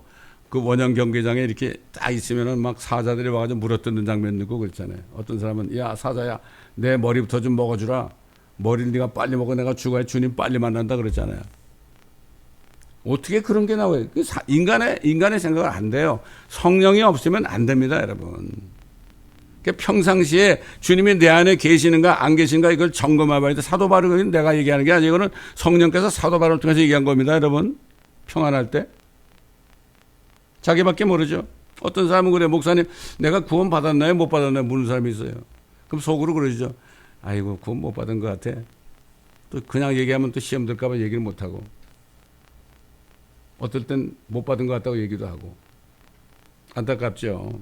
그 원형 경기장에 이렇게 딱 있으면은 막 사자들이 와가지고 물어뜯는 장면도 있고 그랬잖아요. 어떤 사람은 야 사자야 내 머리부터 좀 먹어주라. 머리를 네가 빨리 먹어 내가 죽어야 주님 빨리 만난다 그랬잖아요. 어떻게 그런 게 나와요? 인간의 생각은 안 돼요. 성령이 없으면 안 됩니다, 여러분. 평상시에 주님이 내 안에 계시는가 안 계신가 이걸 점검해봐야 돼. 사도 바울은 내가 얘기하는 게 아니고 이거는 성령께서 사도 바울을 통해서 얘기한 겁니다, 여러분. 평안할 때. 자기밖에 모르죠. 어떤 사람은 그래, 목사님 내가 구원 받았나요? 못 받았나요? 묻는 사람이 있어요. 그럼 속으로 그러죠. 아이고 구원 못 받은 것 같아. 또 그냥 얘기하면 또 시험 들까 봐 얘기를 못 하고. 어떨 땐 못 받은 것 같다고 얘기도 하고. 안타깝죠.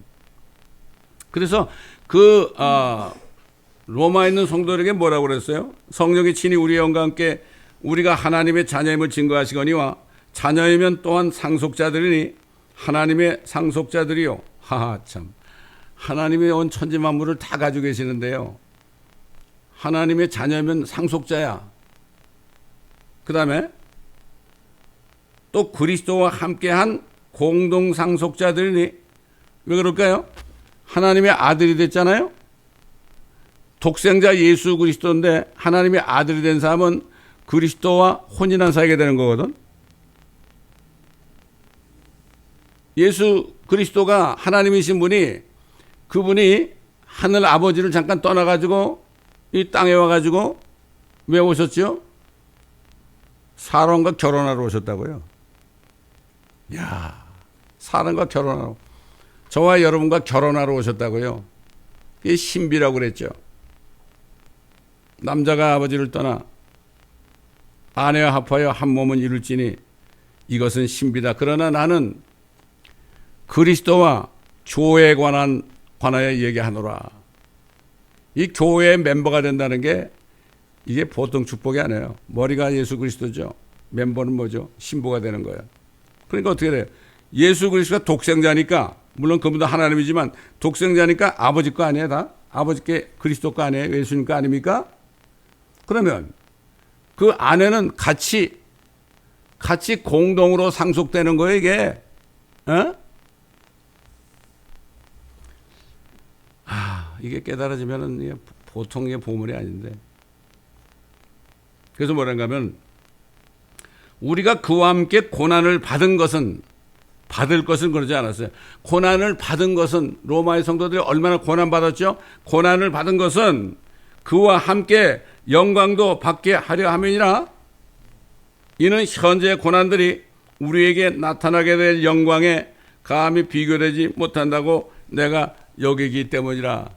그래서 로마에 있는 성도들에게 뭐라고 그랬어요? 성령이 친히 우리의 영과 함께 우리가 하나님의 자녀임을 증거하시거니와 자녀이면 또한 상속자들이니 하나님의 상속자들이요. 하하 참. 하나님의 온 천지 만물을 다 가지고 계시는데요. 하나님의 자녀면 상속자야. 그 다음에 또 그리스도와 함께한 공동 상속자들이니 왜 그럴까요? 하나님의 아들이 됐잖아요. 독생자 예수 그리스도인데 하나님의 아들이 된 사람은 그리스도와 혼인한 사이가 되는 거거든. 예수 그리스도가 하나님이신 분이 그분이 하늘 아버지를 잠깐 떠나가지고 이 땅에 와가지고 왜 오셨죠? 사람과 결혼하러 오셨다고요. 야, 사람과 결혼하러, 저와 여러분과 결혼하러 오셨다고요. 이게 신비라고 그랬죠. 남자가 아버지를 떠나 아내와 합하여 한 몸은 이룰지니 이것은 신비다. 그러나 나는 그리스도와 교회에 관하여 얘기하노라. 이 교회의 멤버가 된다는 게 이게 보통 축복이 아니에요. 머리가 예수 그리스도죠. 멤버는 뭐죠? 신부가 되는 거예요. 그러니까 어떻게 돼요? 예수 그리스도가 독생자니까, 물론 그분도 하나님이지만 독생자니까 아버지 거 아니에요, 다? 아버지께 그리스도 거 아니에요? 예수님 거 아닙니까? 그러면 그 안에는 같이 공동으로 상속되는 거예요, 이게. 이게 깨달아지면은 이게 보통의 보물이 아닌데. 그래서 뭐란가 하면 우리가 그와 함께 고난을 받을 것은 그러지 않았어요. 고난을 받은 것은 로마의 성도들이 얼마나 고난받았죠? 고난을 받은 것은 그와 함께 영광도 받게 하려 함이니라. 이는 현재의 고난들이 우리에게 나타나게 될 영광에 감히 비교되지 못한다고 내가 여기기 때문이라.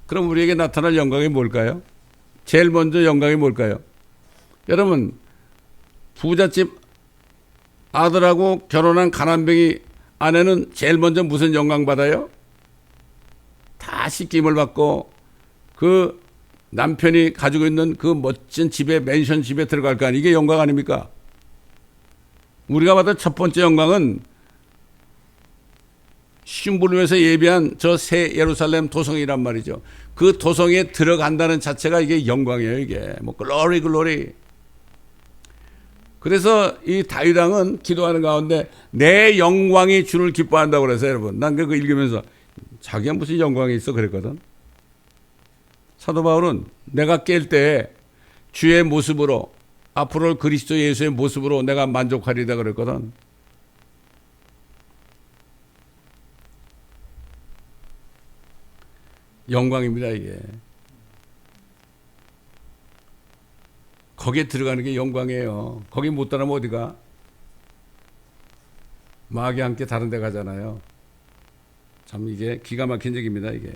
그럼 우리에게 나타날 영광이 뭘까요? 제일 먼저 영광이 뭘까요? 여러분, 부잣집 아들하고 결혼한 가난뱅이 아내는 제일 먼저 무슨 영광 받아요? 다 씻김을 받고 그 남편이 가지고 있는 그 멋진 집에, 맨션 집에 들어갈 거 아니에요. 이게 영광 아닙니까? 우리가 받은 첫 번째 영광은 신부를 위해서 예비한 저 새 예루살렘 도성이란 말이죠. 그 도성에 들어간다는 자체가 이게 영광이에요. 이게 뭐 글로리 글로리. 그래서 이 다윗 왕은 기도하는 가운데 내 영광이 주를 기뻐한다고 그래서 여러분, 난 그거 읽으면서 자기가 무슨 영광이 있어 그랬거든. 사도 바울은 내가 깰 때 주의 모습으로, 앞으로 그리스도 예수의 모습으로 내가 만족하리다 그랬거든. 영광입니다, 이게. 거기에 들어가는 게 영광이에요. 거기 못 따라면 어디가? 마귀와 함께 다른 데 가잖아요. 참 이게 기가 막힌 얘기입니다, 이게.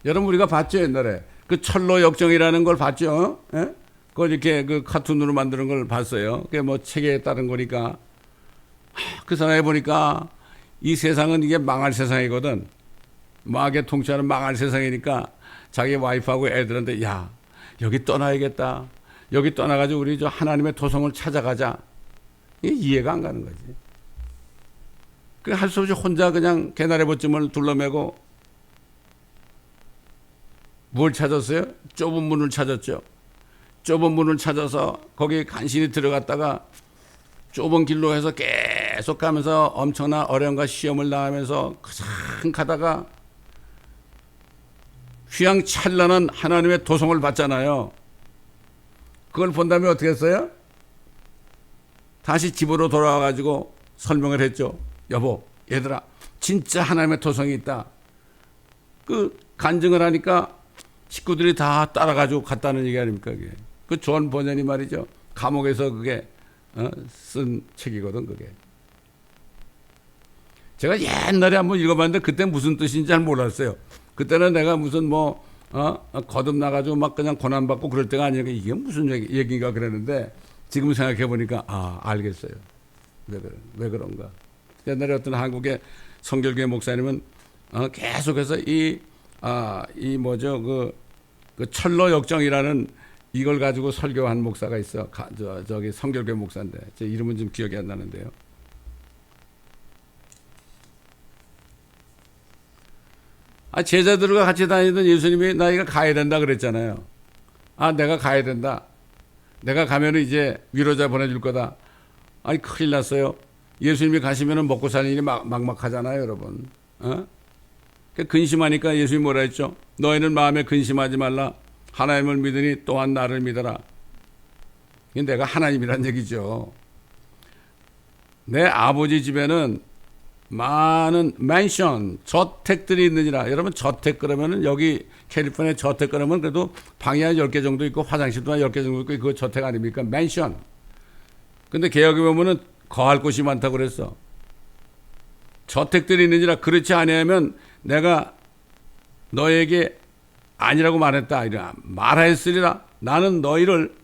여러분, 우리가 봤죠, 옛날에. 그 철로 역정이라는 걸 봤죠? 예? 그걸 이렇게 그 카툰으로 만드는 걸 봤어요. 그게 뭐 책에 따른 거니까. 그 생각해 보니까 이 세상은 이게 망할 세상이거든. 마귀의 통치하는 망할 세상이니까 자기 와이프하고 애들한테 야, 여기 떠나야겠다. 여기 떠나가지고 우리 저 하나님의 도성을 찾아가자. 이게 이해가 안 가는 거지. 그 할 수 없이 혼자 그냥 개나리 보쯤을 둘러매고 뭘 찾았어요? 좁은 문을 찾았죠. 좁은 문을 찾아서 거기 간신히 들어갔다가 좁은 길로 해서 계속 가면서 엄청난 어려움과 시험을 당하면서 가장 가다가 휘황찬란한 하나님의 도성을 봤잖아요. 그걸 본 다음에 어떻게 했어요? 다시 집으로 돌아와가지고 설명을 했죠. 여보, 얘들아, 진짜 하나님의 도성이 있다. 그 간증을 하니까 식구들이 다 따라가지고 갔다는 얘기 아닙니까? 그게. 그 존 버년이 말이죠. 감옥에서 그게 쓴 책이거든, 그게. 제가 옛날에 한번 읽어봤는데 그때 무슨 뜻인지 잘 몰랐어요. 그때는 내가 무슨 거듭나가지고 막 그냥 고난받고 그럴 때가 아니니까 이게 무슨 얘기인가 그랬는데 지금 생각해보니까 알겠어요. 왜 그런가. 옛날에 어떤 한국의 성결교회 목사님은 계속해서 그 철로 역정이라는 이걸 가지고 설교한 목사가 있어. 저기 성결교회 목사인데 제 이름은 좀 기억이 안 나는데요. 제자들과 같이 다니던 예수님이 나이가 가야 된다 그랬잖아요. 내가 가야 된다. 내가 가면은 이제 위로자 보내줄 거다. 큰일 났어요. 예수님이 가시면은 먹고 사는 일이 막막하잖아요, 여러분. 근심하니까 예수님이 뭐라 했죠? 너희는 마음에 근심하지 말라. 하나님을 믿으니 또한 나를 믿어라. 이게 내가 하나님이란 얘기죠. 내 아버지 집에는 많은 맨션, 저택들이 있느니라. 여러분, 저택 그러면은 여기 캘리포니아 저택 그러면 그래도 방이 한 10개 정도 있고 화장실도 한 10개 정도 있고 그거 저택 아닙니까? 맨션. 근데 개혁에 보면은 거할 곳이 많다고 그랬어. 저택들이 있느니라. 그렇지 아니하면 내가 너에게 아니라고 말했다. 말하였으리라. 나는 너희를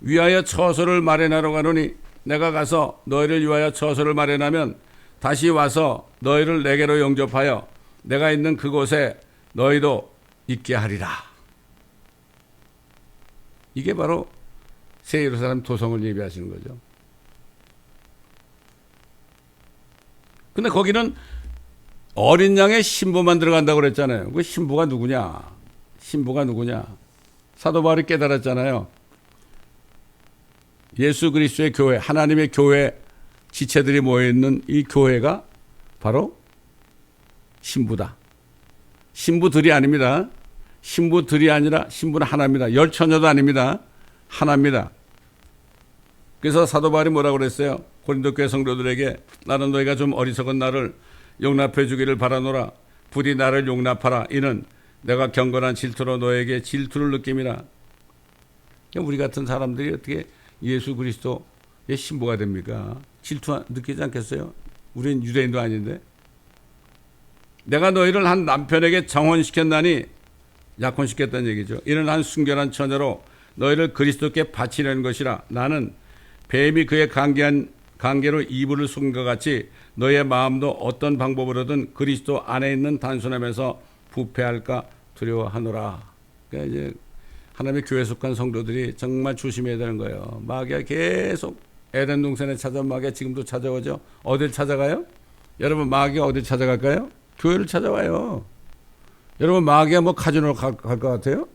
위하여 처소를 마련하러 가노니 내가 가서 너희를 위하여 처소를 마련하면 다시 와서 너희를 내게로 영접하여 내가 있는 그곳에 너희도 있게 하리라. 이게 바로 새 예루살렘 도성을 예비하시는 거죠. 근데 거기는 어린 양의 신부만 들어간다고 그랬잖아요. 그 신부가 누구냐? 신부가 누구냐? 사도 바울이 깨달았잖아요. 예수 그리스도의 교회, 하나님의 교회 지체들이 모여있는 이 교회가 바로 신부다. 신부들이 아닙니다. 신부들이 아니라 신부는 하나입니다. 열 처녀도 아닙니다. 하나입니다. 그래서 사도 바울이 뭐라고 그랬어요? 고린도 교회 성도들에게 나는 너희가 좀 어리석은 나를 용납해 주기를 바라노라. 부디 나를 용납하라. 이는 내가 경건한 질투로 너에게 질투를 느낌이라. 우리 같은 사람들이 어떻게 예수 그리스도의 신부가 됩니까? 질투 느끼지 않겠어요? 우린 유대인도 아닌데. 내가 너희를 한 남편에게 정혼시켰나니, 약혼시켰다는 얘기죠. 이는 한 순결한 처녀로 너희를 그리스도께 바치려는 것이라. 나는 뱀이 그의 간계한 관계로 이불을 속인 것 같이 너의 마음도 어떤 방법으로든 그리스도 안에 있는 단순함에서 부패할까 두려워하노라. 그러니까 이제 하나님의 교회 속한 성도들이 정말 조심해야 되는 거예요. 마귀가 계속 에덴 동산에 찾아온 마귀가 지금도 찾아오죠. 어딜 찾아가요? 여러분, 마귀가 어딜 찾아갈까요? 교회를 찾아와요. 여러분, 마귀가 뭐 카지노로 갈 것 같아요?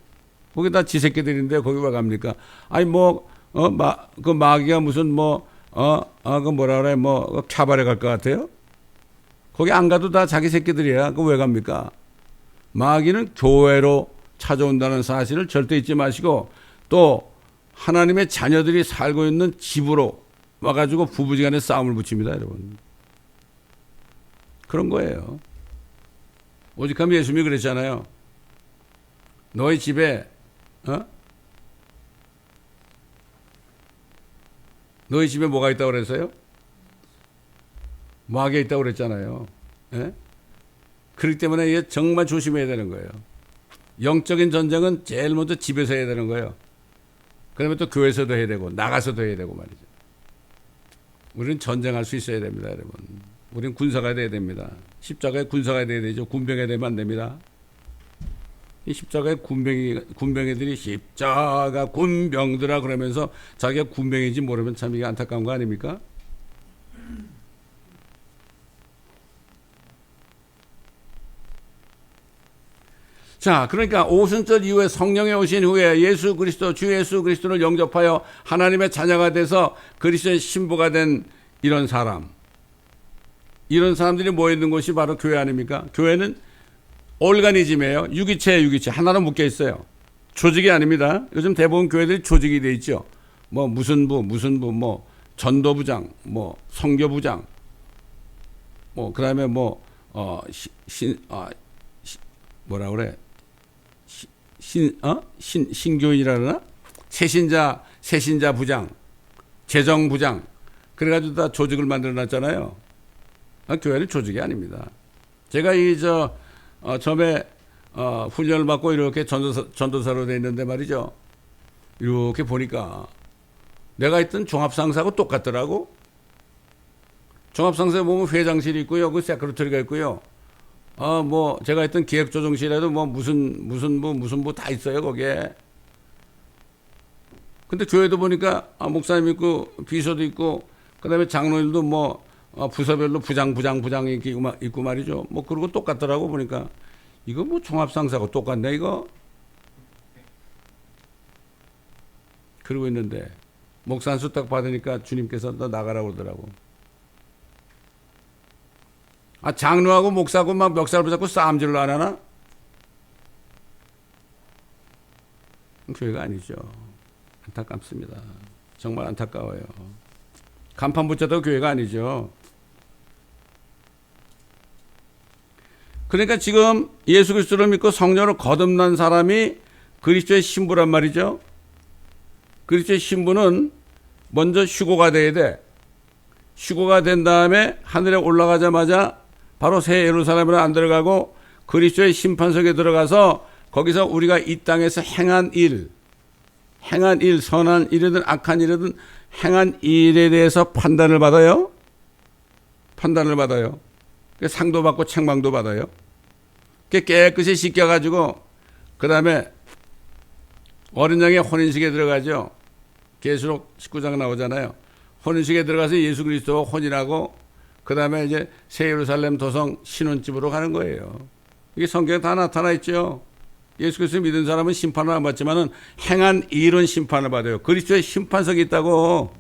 거기 다 지 새끼들인데 거기 왜 갑니까? 아니 그 마귀가 무슨 그 뭐라 그래 캬바레 갈 것 같아요? 거기 안 가도 다 자기 새끼들이야. 그 왜 갑니까? 마귀는 교회로 찾아온다는 사실을 절대 잊지 마시고, 또 하나님의 자녀들이 살고 있는 집으로 와가지고 부부지간에 싸움을 붙입니다, 여러분. 그런 거예요. 오직하면 예수님이 그랬잖아요. 너희 집에 너희 집에 뭐가 있다고 그랬어요? 마귀가 있다고 그랬잖아요. 예? 그렇기 때문에 이게 정말 조심해야 되는 거예요. 영적인 전쟁은 제일 먼저 집에서 해야 되는 거예요. 그다음에 또 교회에서도 해야 되고 나가서도 해야 되고 말이죠. 우리는 전쟁할 수 있어야 됩니다, 여러분. 우리는 군사가 돼야 됩니다. 십자가에 군사가 돼야 되죠. 군병이 되면 안 됩니다. 이 십자가에 군병이들이 십자가 군병들아 그러면서 자기가 군병인지 모르면 참 이게 안타까운 거 아닙니까? 자, 그러니까 오순절 이후에 성령이 오신 후에 예수 그리스도, 주 예수 그리스도를 영접하여 하나님의 자녀가 돼서 그리스도의 신부가 된 이런 사람들이 모여있는 곳이 바로 교회 아닙니까? 교회는 오르가니즘이에요. 유기체예요, 유기체. 하나로 묶여 있어요. 조직이 아닙니다. 요즘 대부분 교회들이 조직이 돼 있죠. 무슨 부, 전도부장, 선교부장, 그 다음에 뭐라 그래? 신교인이라 그러나? 새신자 부장, 재정부장. 그래가지고 다 조직을 만들어 놨잖아요. 교회는 조직이 아닙니다. 제가 처음에 훈련을 받고 이렇게 전도사로 돼 있는데 말이죠. 이렇게 보니까 내가 있던 종합상사하고 똑같더라고. 종합상사에 보면 회장실이 있고요. 그 세크리터리가 있고요. 제가 있던 기획조정실에도 무슨 부 다 있어요, 거기에. 근데 교회도 보니까, 목사님 있고, 비서도 있고, 그 다음에 장로님도 부서별로 부장이 있고 말이죠. 그러고 똑같더라고, 보니까. 이거 종합상사하고 똑같네, 이거? 그러고 있는데, 목사 한 수 딱 받으니까 주님께서 너 나가라고 그러더라고. 장로하고 목사하고 막 멱살 붙잡고 싸움질을 안 하나? 교회가 아니죠. 안타깝습니다. 정말 안타까워요. 간판 붙여도 교회가 아니죠. 그러니까 지금 예수 그리스도를 믿고 성령으로 거듭난 사람이 그리스도의 신부란 말이죠. 그리스도의 신부는 먼저 휴고가 돼야 돼. 휴고가 된 다음에 하늘에 올라가자마자 바로 새 예루살렘으로 안 들어가고 그리스도의 심판석에 들어가서 거기서 우리가 이 땅에서 행한 일, 선한 일이든 악한 일이든 행한 일에 대해서 판단을 받아요. 상도 받고 책망도 받아요. 깨끗이 씻겨가지고 그 다음에 어린 양의 혼인식에 들어가죠. 계시록 19장 나오잖아요. 혼인식에 들어가서 예수 그리스도와 혼인하고 그 다음에 이제 새 예루살렘 도성 신혼집으로 가는 거예요. 이게 성경에 다 나타나 있죠. 예수 그리스도 믿은 사람은 심판을 안 받지만은 행한 일은 심판을 받아요. 그리스도의 심판석이 있다고.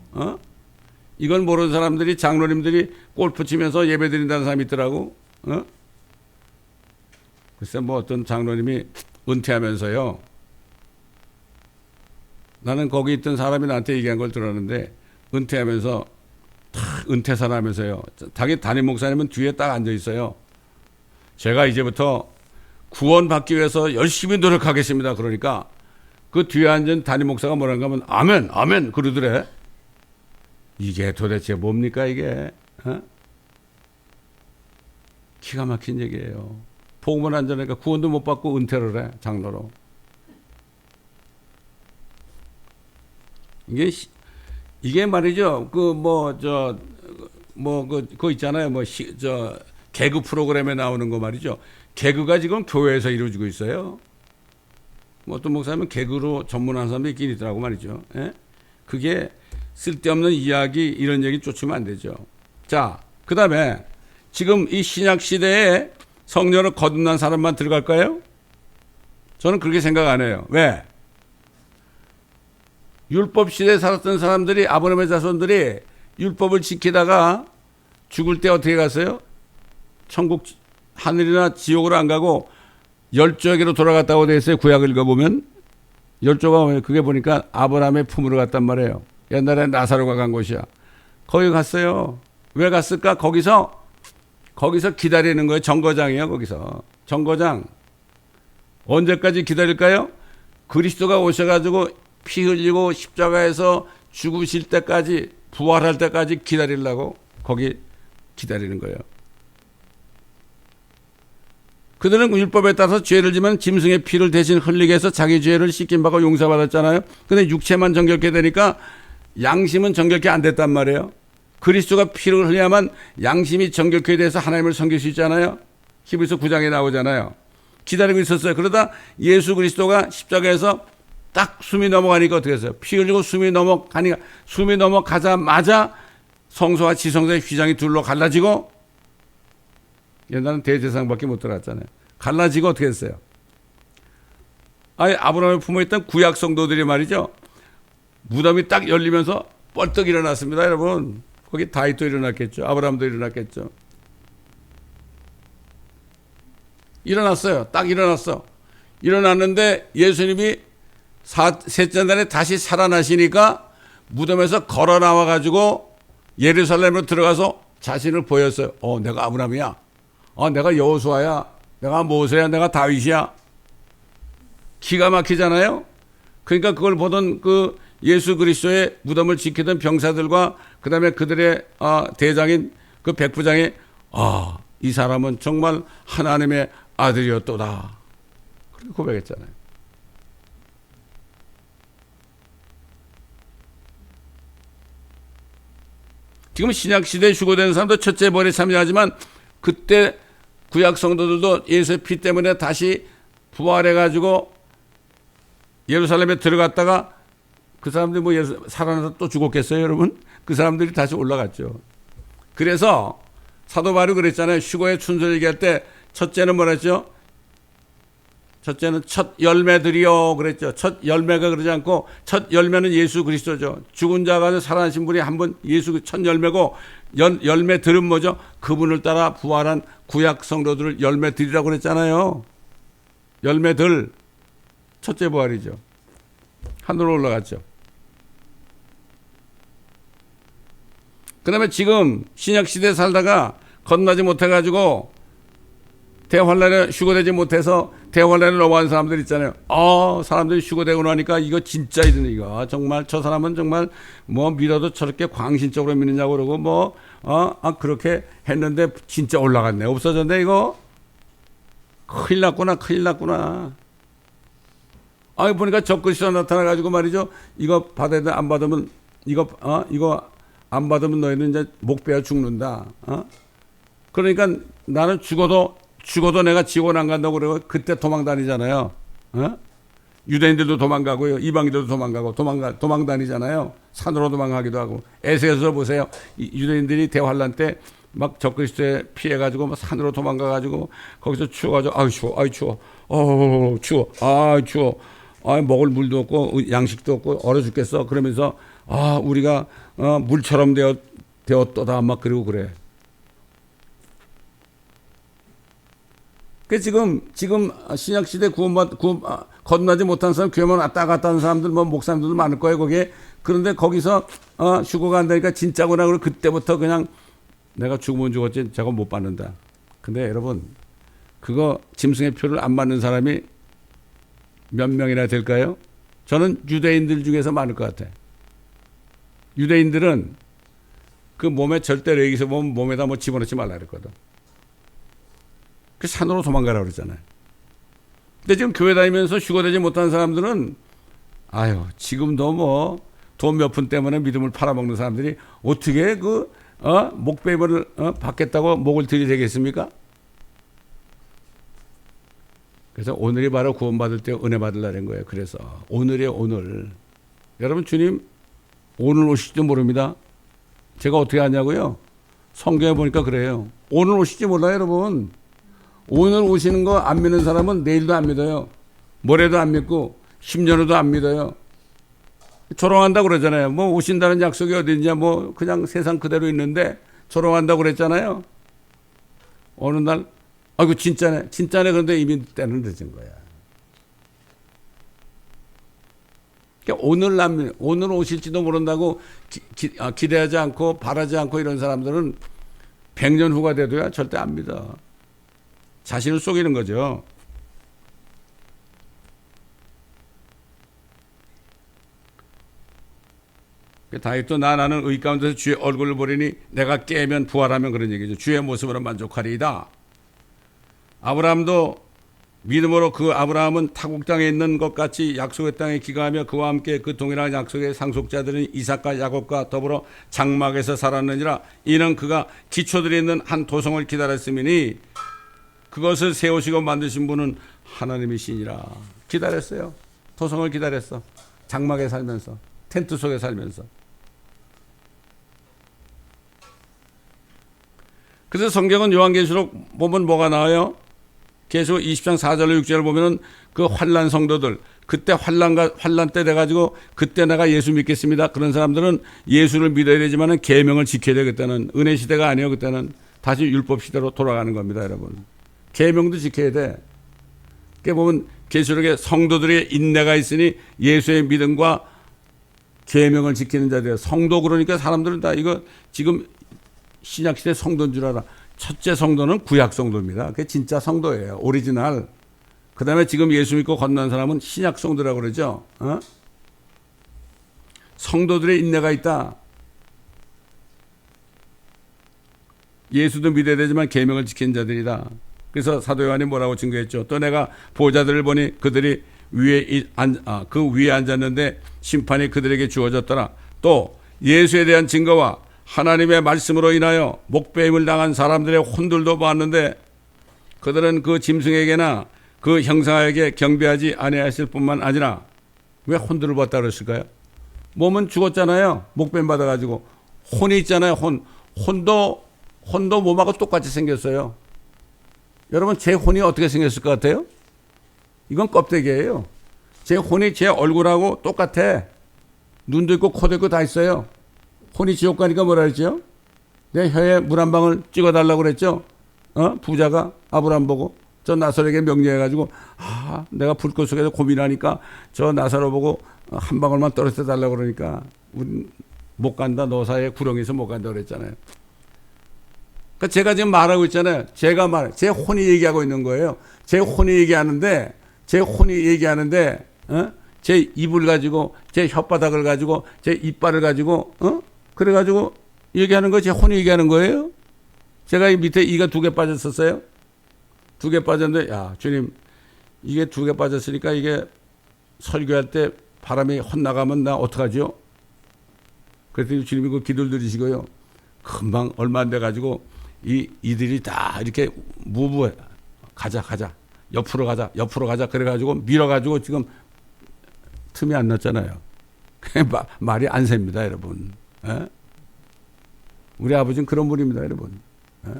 이걸 모르는 사람들이, 장로님들이 골프 치면서 예배 드린다는 사람이 있더라고. 글쎄 어떤 장로님이 은퇴하면서요. 나는 거기 있던 사람이 나한테 얘기한 걸 들었는데, 은퇴하면서 은퇴사를 하면서요. 자기 담임 목사님은 뒤에 딱 앉아 있어요. 제가 이제부터 구원받기 위해서 열심히 노력하겠습니다. 그러니까 그 뒤에 앉은 담임 목사가 뭐라는가 하면 아멘, 아멘 그러더래. 이게 도대체 뭡니까 이게? 기가 막힌 얘기예요. 복음을 안 전하니까 구원도 못 받고 은퇴를 해, 장로로. 이게 말이죠. 그거 있잖아요. 개그 프로그램에 나오는 거 말이죠. 개그가 지금 교회에서 이루어지고 있어요. 어떤 목사님은 개그로 전문한 사람도 있긴 있더라고 말이죠. 예? 그게 쓸데없는 이야기, 이런 얘기 쫓으면 안 되죠. 자, 그 다음에 지금 이 신약 시대에 성령을 거듭난 사람만 들어갈까요? 저는 그렇게 생각 안 해요. 왜? 율법 시대에 살았던 사람들이, 아브라함의 자손들이 율법을 지키다가 죽을 때 어떻게 갔어요? 천국, 하늘이나 지옥으로 안 가고 열조에게로 돌아갔다고 되어 있어요. 구약을 읽어보면. 열조가 그게 보니까 아브라함의 품으로 갔단 말이에요. 옛날에 나사로가 간 곳이야. 거기 갔어요. 왜 갔을까? 거기서 기다리는 거예요. 정거장이에요. 거기서. 정거장. 언제까지 기다릴까요? 그리스도가 오셔가지고 피 흘리고 십자가에서 죽으실 때까지, 부활할 때까지 기다리려고 거기 기다리는 거예요. 그들은 율법에 따라서 죄를 지면 짐승의 피를 대신 흘리게 해서 자기 죄를 씻김받고 용서받았잖아요. 근데 육체만 정결케 되니까 양심은 정결케 안 됐단 말이에요. 그리스도가 피를 흘려야만 양심이 정결케 돼서 하나님을 섬길 수 있잖아요. 히브리서 9장에 나오잖아요. 기다리고 있었어요. 그러다 예수 그리스도가 십자가에서 딱 숨이 넘어가니까 어떻게 했어요? 피 흘리고 숨이 넘어가자마자 성소와 지성소의 휘장이 둘로 갈라지고, 옛날은 대제사장밖에 못 들어갔잖아요. 갈라지고 어떻게 했어요? 아브라함의 품어있던 구약 성도들이 말이죠. 무덤이 딱 열리면서 뻘떡 일어났습니다. 여러분. 거기 다윗도 일어났겠죠. 아브라함도 일어났겠죠. 일어났어요. 딱 일어났어. 일어났는데 예수님이 셋째 날에 다시 살아나시니까 무덤에서 걸어 나와가지고 예루살렘으로 들어가서 자신을 보였어요. 내가 아브라함이야. 내가 여호수아야. 내가 모세야. 내가 다윗이야. 기가 막히잖아요. 그러니까 그걸 보던 그 예수 그리스도의 무덤을 지키던 병사들과 그 다음에 그들의 대장인 그 백부장이 이 사람은 정말 하나님의 아들이었도다. 그렇게 고백했잖아요. 지금 신약시대에 휴거되는 사람도 첫째 벌에 참여하지만 그때 구약 성도들도 예수의 피 때문에 다시 부활해가지고 예루살렘에 들어갔다가 그 사람들이 살아나서 또 죽었겠어요, 여러분? 그 사람들이 다시 올라갔죠. 그래서 사도 바울이 그랬잖아요. 휴거의 춘설 얘기할 때 첫째는 뭐라 했죠? 첫째는 첫 열매들이요 그랬죠. 첫 열매가 그러지 않고 첫 열매는 예수 그리스도죠. 죽은 자가 살아나신 분이 한 분 예수 첫 열매고, 열매들은 뭐죠? 그분을 따라 부활한 구약 성도들을 열매들이라고 그랬잖아요. 열매들, 첫째 부활이죠. 하늘로 올라갔죠. 그 다음에 지금 신약시대에 살다가 건너지 못해가지고 대환란에 휴거되지 못해서 대환란에 넘어간 사람들 있잖아요. 사람들이 휴거되고 나니까 이거 진짜 이거 정말 저 사람은 정말 믿어도 저렇게 광신적으로 믿느냐고 그러고 그렇게 했는데 진짜 올라갔네. 없어졌네 이거. 큰일 났구나. 보니까 적그리스도가 나타나가지고 말이죠. 이거 받아야 돼. 안 받으면 이거 안 받으면 너희는 이제 목 베어 죽는다. 그러니까 나는 죽어도 내가 지원 안 간다고 그러고 그때 도망 다니잖아요. 유대인들도 도망가고요. 이방인들도 도망가고 도망 다니잖아요. 산으로 도망가기도 하고. 에스겔서 보세요. 유대인들이 대환란 때 막 적그리스도에 피해가지고 막 산으로 도망가가지고 거기서 추워가지고 추워. 추워. 먹을 물도 없고 양식도 없고 얼어 죽겠어. 그러면서 우리가 물처럼 되었도다 막 그러고 그래. 그 지금 신약 시대 거듭나지 못한 사람, 교회만 왔다 갔다 하는 사람들, 목사님들도 많을 거예요 거기에. 그런데 거기서 휴거가 안 되니까 진짜구나. 그리고 그때부터 그냥 내가 죽으면 죽었지 저거 못 받는다. 근데 여러분 그거 짐승의 표를 안 받는 사람이 몇 명이나 될까요? 저는 유대인들 중에서 많을 것 같아요. 유대인들은 그 몸에 절대 여기서 보면 몸에다 집어넣지 말라 그랬거든. 그 산으로 도망가라 그러잖아요. 근데 지금 교회 다니면서 휴거되지 못한 사람들은 지금도 돈 몇 푼 때문에 믿음을 팔아먹는 사람들이 어떻게 그 목베임을 받겠다고 목을 들이대겠습니까? 그래서 오늘이 바로 구원받을 때 은혜 받으려는 거예요. 그래서 오늘이에요, 오늘. 여러분, 주님 오늘 오실지도 모릅니다. 제가 어떻게 하냐고요? 성경에 보니까 그래요. 오늘 오실지 몰라요, 여러분. 오늘 오시는 거 안 믿는 사람은 내일도 안 믿어요. 모레도 안 믿고 10년 후도 안 믿어요. 조롱한다고 그러잖아요. 뭐 오신다는 약속이 어딨냐, 뭐 그냥 세상 그대로 있는데 조롱한다고 그랬잖아요. 어느 날 아이고 진짜네, 진짜네. 그런데 이미 때는 늦은 거야. 그러니까 오늘 오실지도 모른다고 기대하지 않고 바라지 않고 이런 사람들은 100년 후가 돼도야 절대 안 믿어. 자신을 속이는 거죠. 다윗도 나는 의 가운데서 주의 얼굴을 보리니 내가 깨면 부활하면 그런 얘기죠. 주의 모습으로 만족하리이다. 아브라함도 믿음으로 그 아브라함은 타국 땅에 있는 것 같이 약속의 땅에 기가하며 그와 함께 그 동일한 약속의 상속자들은 이삭과 야곱과 더불어 장막에서 살았느니라. 이는 그가 기초들이 있는 한 도성을 기다렸음이니 그것을 세우시고 만드신 분은 하나님이시니라. 기다렸어요. 도성을 기다렸어. 장막에 살면서, 텐트 속에 살면서. 그래서 성경은 요한계시록 보면 뭐가 나와요? 계시록 20장 4절로 6절을 보면은 그 환난 성도들, 그때 환난 때 돼가지고 그때 내가 예수 믿겠습니다. 그런 사람들은 예수를 믿어야 되지만은 계명을 지켜야 돼. 그때는 은혜 시대가 아니에요. 그때는 다시 율법 시대로 돌아가는 겁니다, 여러분. 계명도 지켜야 돼. 그게 보면 계시록에 성도들의 인내가 있으니 예수의 믿음과 계명을 지키는 자들이에요. 성도 그러니까 사람들은 다 이거 지금 신약시대 성도인 줄 알아. 첫째 성도는 구약 성도입니다. 그게 진짜 성도예요. 오리지널. 그 다음에 지금 예수 믿고 건너는 사람은 신약 성도라고 그러죠. 성도들의 인내가 있다. 예수도 믿어야 되지만 계명을 지키는 자들이다. 그래서 사도 요한이 뭐라고 증거했죠. 또 내가 보호자들을 보니 그들이 그 위에 앉았는데 심판이 그들에게 주어졌더라. 또 예수에 대한 증거와 하나님의 말씀으로 인하여 목배임을 당한 사람들의 혼들도 보았는데 그들은 그 짐승에게나 그 형상에게 경배하지 아니하실 뿐만 아니라 왜 혼들을 봤다 그랬을까요? 몸은 죽었잖아요. 목배임 받아가지고. 혼이 있잖아요. 혼도 몸하고 똑같이 생겼어요. 여러분, 제 혼이 어떻게 생겼을 것 같아요? 이건 껍데기예요. 제 혼이 제 얼굴하고 똑같아. 눈도 있고 코도 있고 다 있어요. 혼이 지옥 가니까 뭐라 했죠? 내 혀에 물 한 방울 찍어달라고 그랬죠? 부자가 아브라함 보고 저 나사로에게 명령해가지고 내가 불꽃 속에서 고민하니까 저 나사로 보고 한 방울만 떨어뜨려 달라고 그러니까 못 간다. 너 사이에 구렁이에서 못 간다 그랬잖아요. 그러니까 제가 지금 말하고 있잖아요. 제 혼이 얘기하고 있는 거예요. 제 혼이 얘기하는데 제 입을 가지고 제 혓바닥을 가지고 제 이빨을 가지고 그래가지고 얘기하는 거 제 혼이 얘기하는 거예요. 제가 이 밑에 이가 2개 빠졌었어요. 2개 빠졌는데 야 주님 이게 2개 빠졌으니까 이게 설교할 때 바람이 헛나가면 나 어떡하죠? 그랬더니 주님이 그 기도를 들으시고요. 금방 얼마 안 돼가지고 이들이 다 이렇게 무브해. 가자. 옆으로 가자. 그래가지고 밀어가지고 지금 틈이 안 났잖아요. 말이 안 셉니다, 여러분. 에? 우리 아버지는 그런 분입니다, 여러분. 에?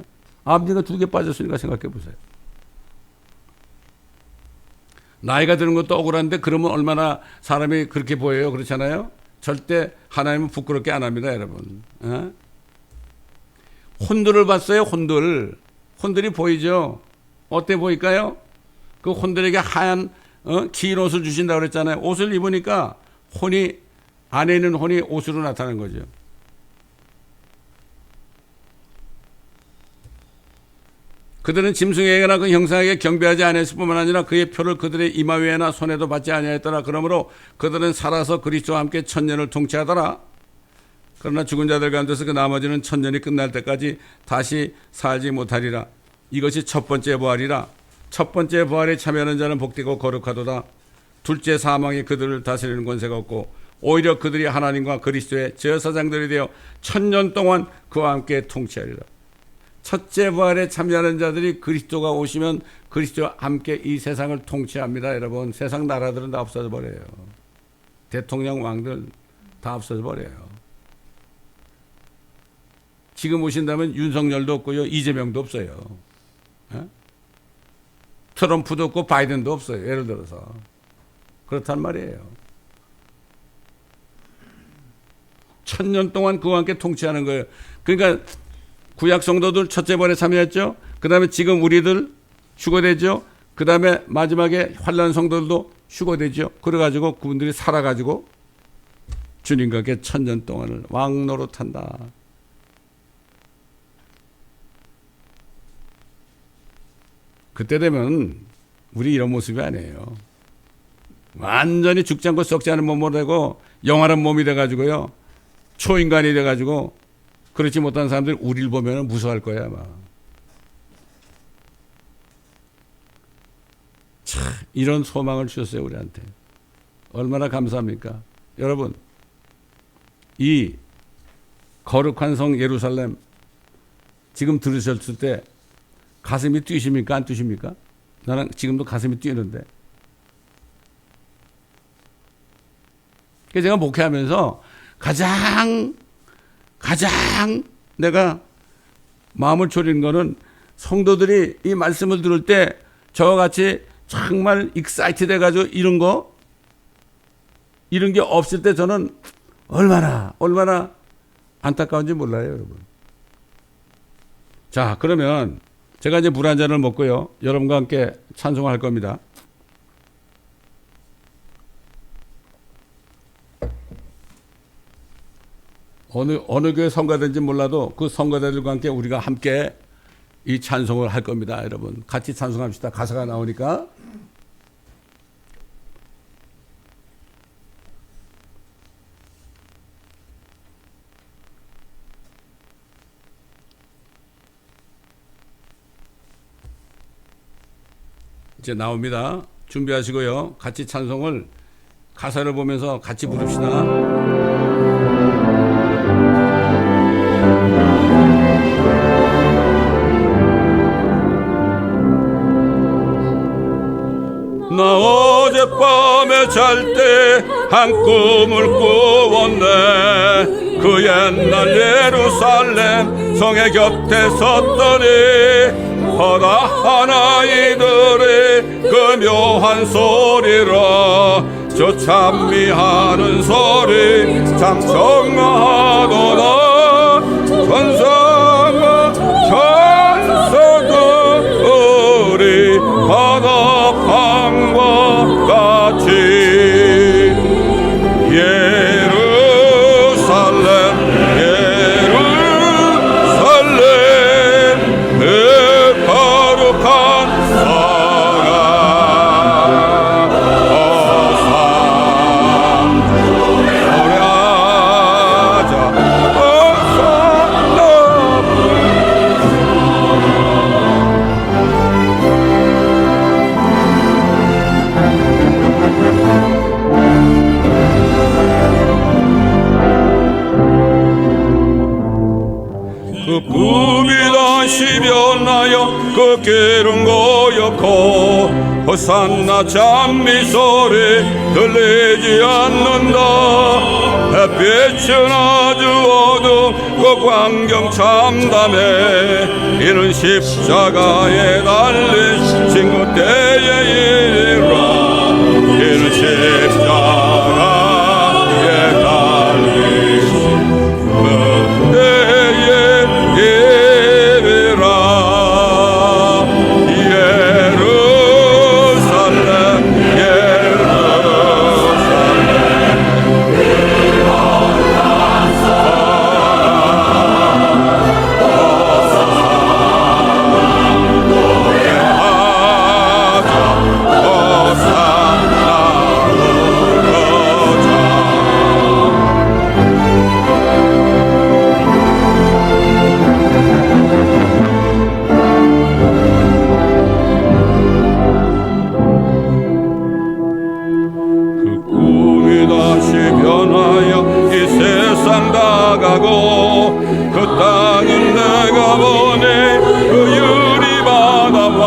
아버지가 2개 빠졌으니까 생각해 보세요. 나이가 드는 것도 억울한데 그러면 얼마나 사람이 그렇게 보여요? 그렇잖아요? 절대 하나님은 부끄럽게 안 합니다, 여러분. 에? 혼들을 봤어요, 혼들. 혼들이 보이죠? 어때 보일까요? 그 혼들에게 하얀 긴 옷을 주신다고 그랬잖아요. 옷을 입으니까 안에 있는 혼이 옷으로 나타나는 거죠. 그들은 짐승에게나 그 형상에게 경배하지 아니했을 뿐만 아니라 그의 표를 그들의 이마 위에나 손에도 받지 아니하였더라. 그러므로 그들은 살아서 그리스도와 함께 천년을 통치하더라. 그러나 죽은 자들 가운데서 그 나머지는 천년이 끝날 때까지 다시 살지 못하리라. 이것이 첫 번째 부활이라. 첫 번째 부활에 참여하는 자는 복되고 거룩하도다. 둘째 사망이 그들을 다스리는 권세가 없고 오히려 그들이 하나님과 그리스도의 제사장들이 되어 1000년 동안 그와 함께 통치하리라. 첫째 부활에 참여하는 자들이 그리스도가 오시면 그리스도와 함께 이 세상을 통치합니다. 여러분, 세상 나라들은 다 없어져 버려요. 대통령 왕들 다 없어져 버려요. 지금 오신다면 윤석열도 없고요, 이재명도 없어요. 에? 트럼프도 없고 바이든도 없어요. 예를 들어서 그렇단 말이에요. 1000년 동안 그와 함께 통치하는 거예요. 그러니까 구약 성도들 첫째 부활에 참여했죠. 그 다음에 지금 우리들 휴거되죠. 그 다음에 마지막에 환난 성도들도 휴거되죠. 그래가지고 그분들이 살아가지고 주님과 함께 1000년 동안을 왕노릇한다. 그때 되면 우리 이런 모습이 아니에요. 완전히 죽지 않고 썩지 않은 몸으로 되고 영원한 몸이 돼가지고요, 초인간이 돼가지고 그렇지 못한 사람들이 우리를 보면 무서워할 거야 아마. 참 이런 소망을 주셨어요 우리한테. 얼마나 감사합니까? 여러분, 이 거룩한 성 예루살렘 지금 들으셨을 때 가슴이 뛰십니까? 안 뛰십니까? 나는 지금도 가슴이 뛰는데. 그래서 제가 목회하면서 가장 내가 마음을 졸이는 거는 성도들이 이 말씀을 들을 때 저와 같이 정말 익사이티드 해가지고 이런 게 없을 때 저는 얼마나 안타까운지 몰라요, 여러분. 자, 그러면 제가 이제 물 한 잔을 먹고요, 여러분과 함께 찬송할 겁니다. 어느 교회 성가대인지 몰라도 그 성가대들과 함께 우리가 함께 이 찬송을 할 겁니다. 여러분, 같이 찬송합시다. 가사가 나오니까. 이제 나옵니다. 준비하시고요, 같이 찬송을 가사를 보면서 같이 부릅시다. 나 어젯밤에 잘 때 한 꿈을 꾸었네. 그 옛날 예루살렘 성의 곁에 섰더니 바다 하나이들이 그 묘한 소리로 저 찬미하는 소리 참 정하도다. 천사와 천사들이 바다강과 같이 예루살렘 그 거룩한 성아 노래하자 호산나. 그 꿈이 다시 변하여 그 길은 고였고 호산나 찬미 소리 들리지 않는다. 햇빛은 아주 어두운 그 광경 참담해. 이는 십자가에 달린 친구 때의 일이라. 이는 십자가에 달린 친구 때의 일이라. 예루살렘 호산나 변하여 이 세상 다 가고 그 땅은 내가 보내 그 유리바다와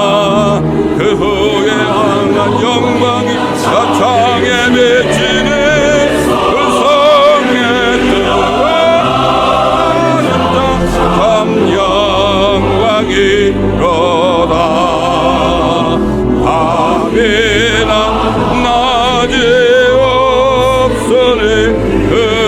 그 후에 항한 영광이 사창에 비치네 그 성에 들어가는 자참 영광이로다 밤이나 낮이 없으니 그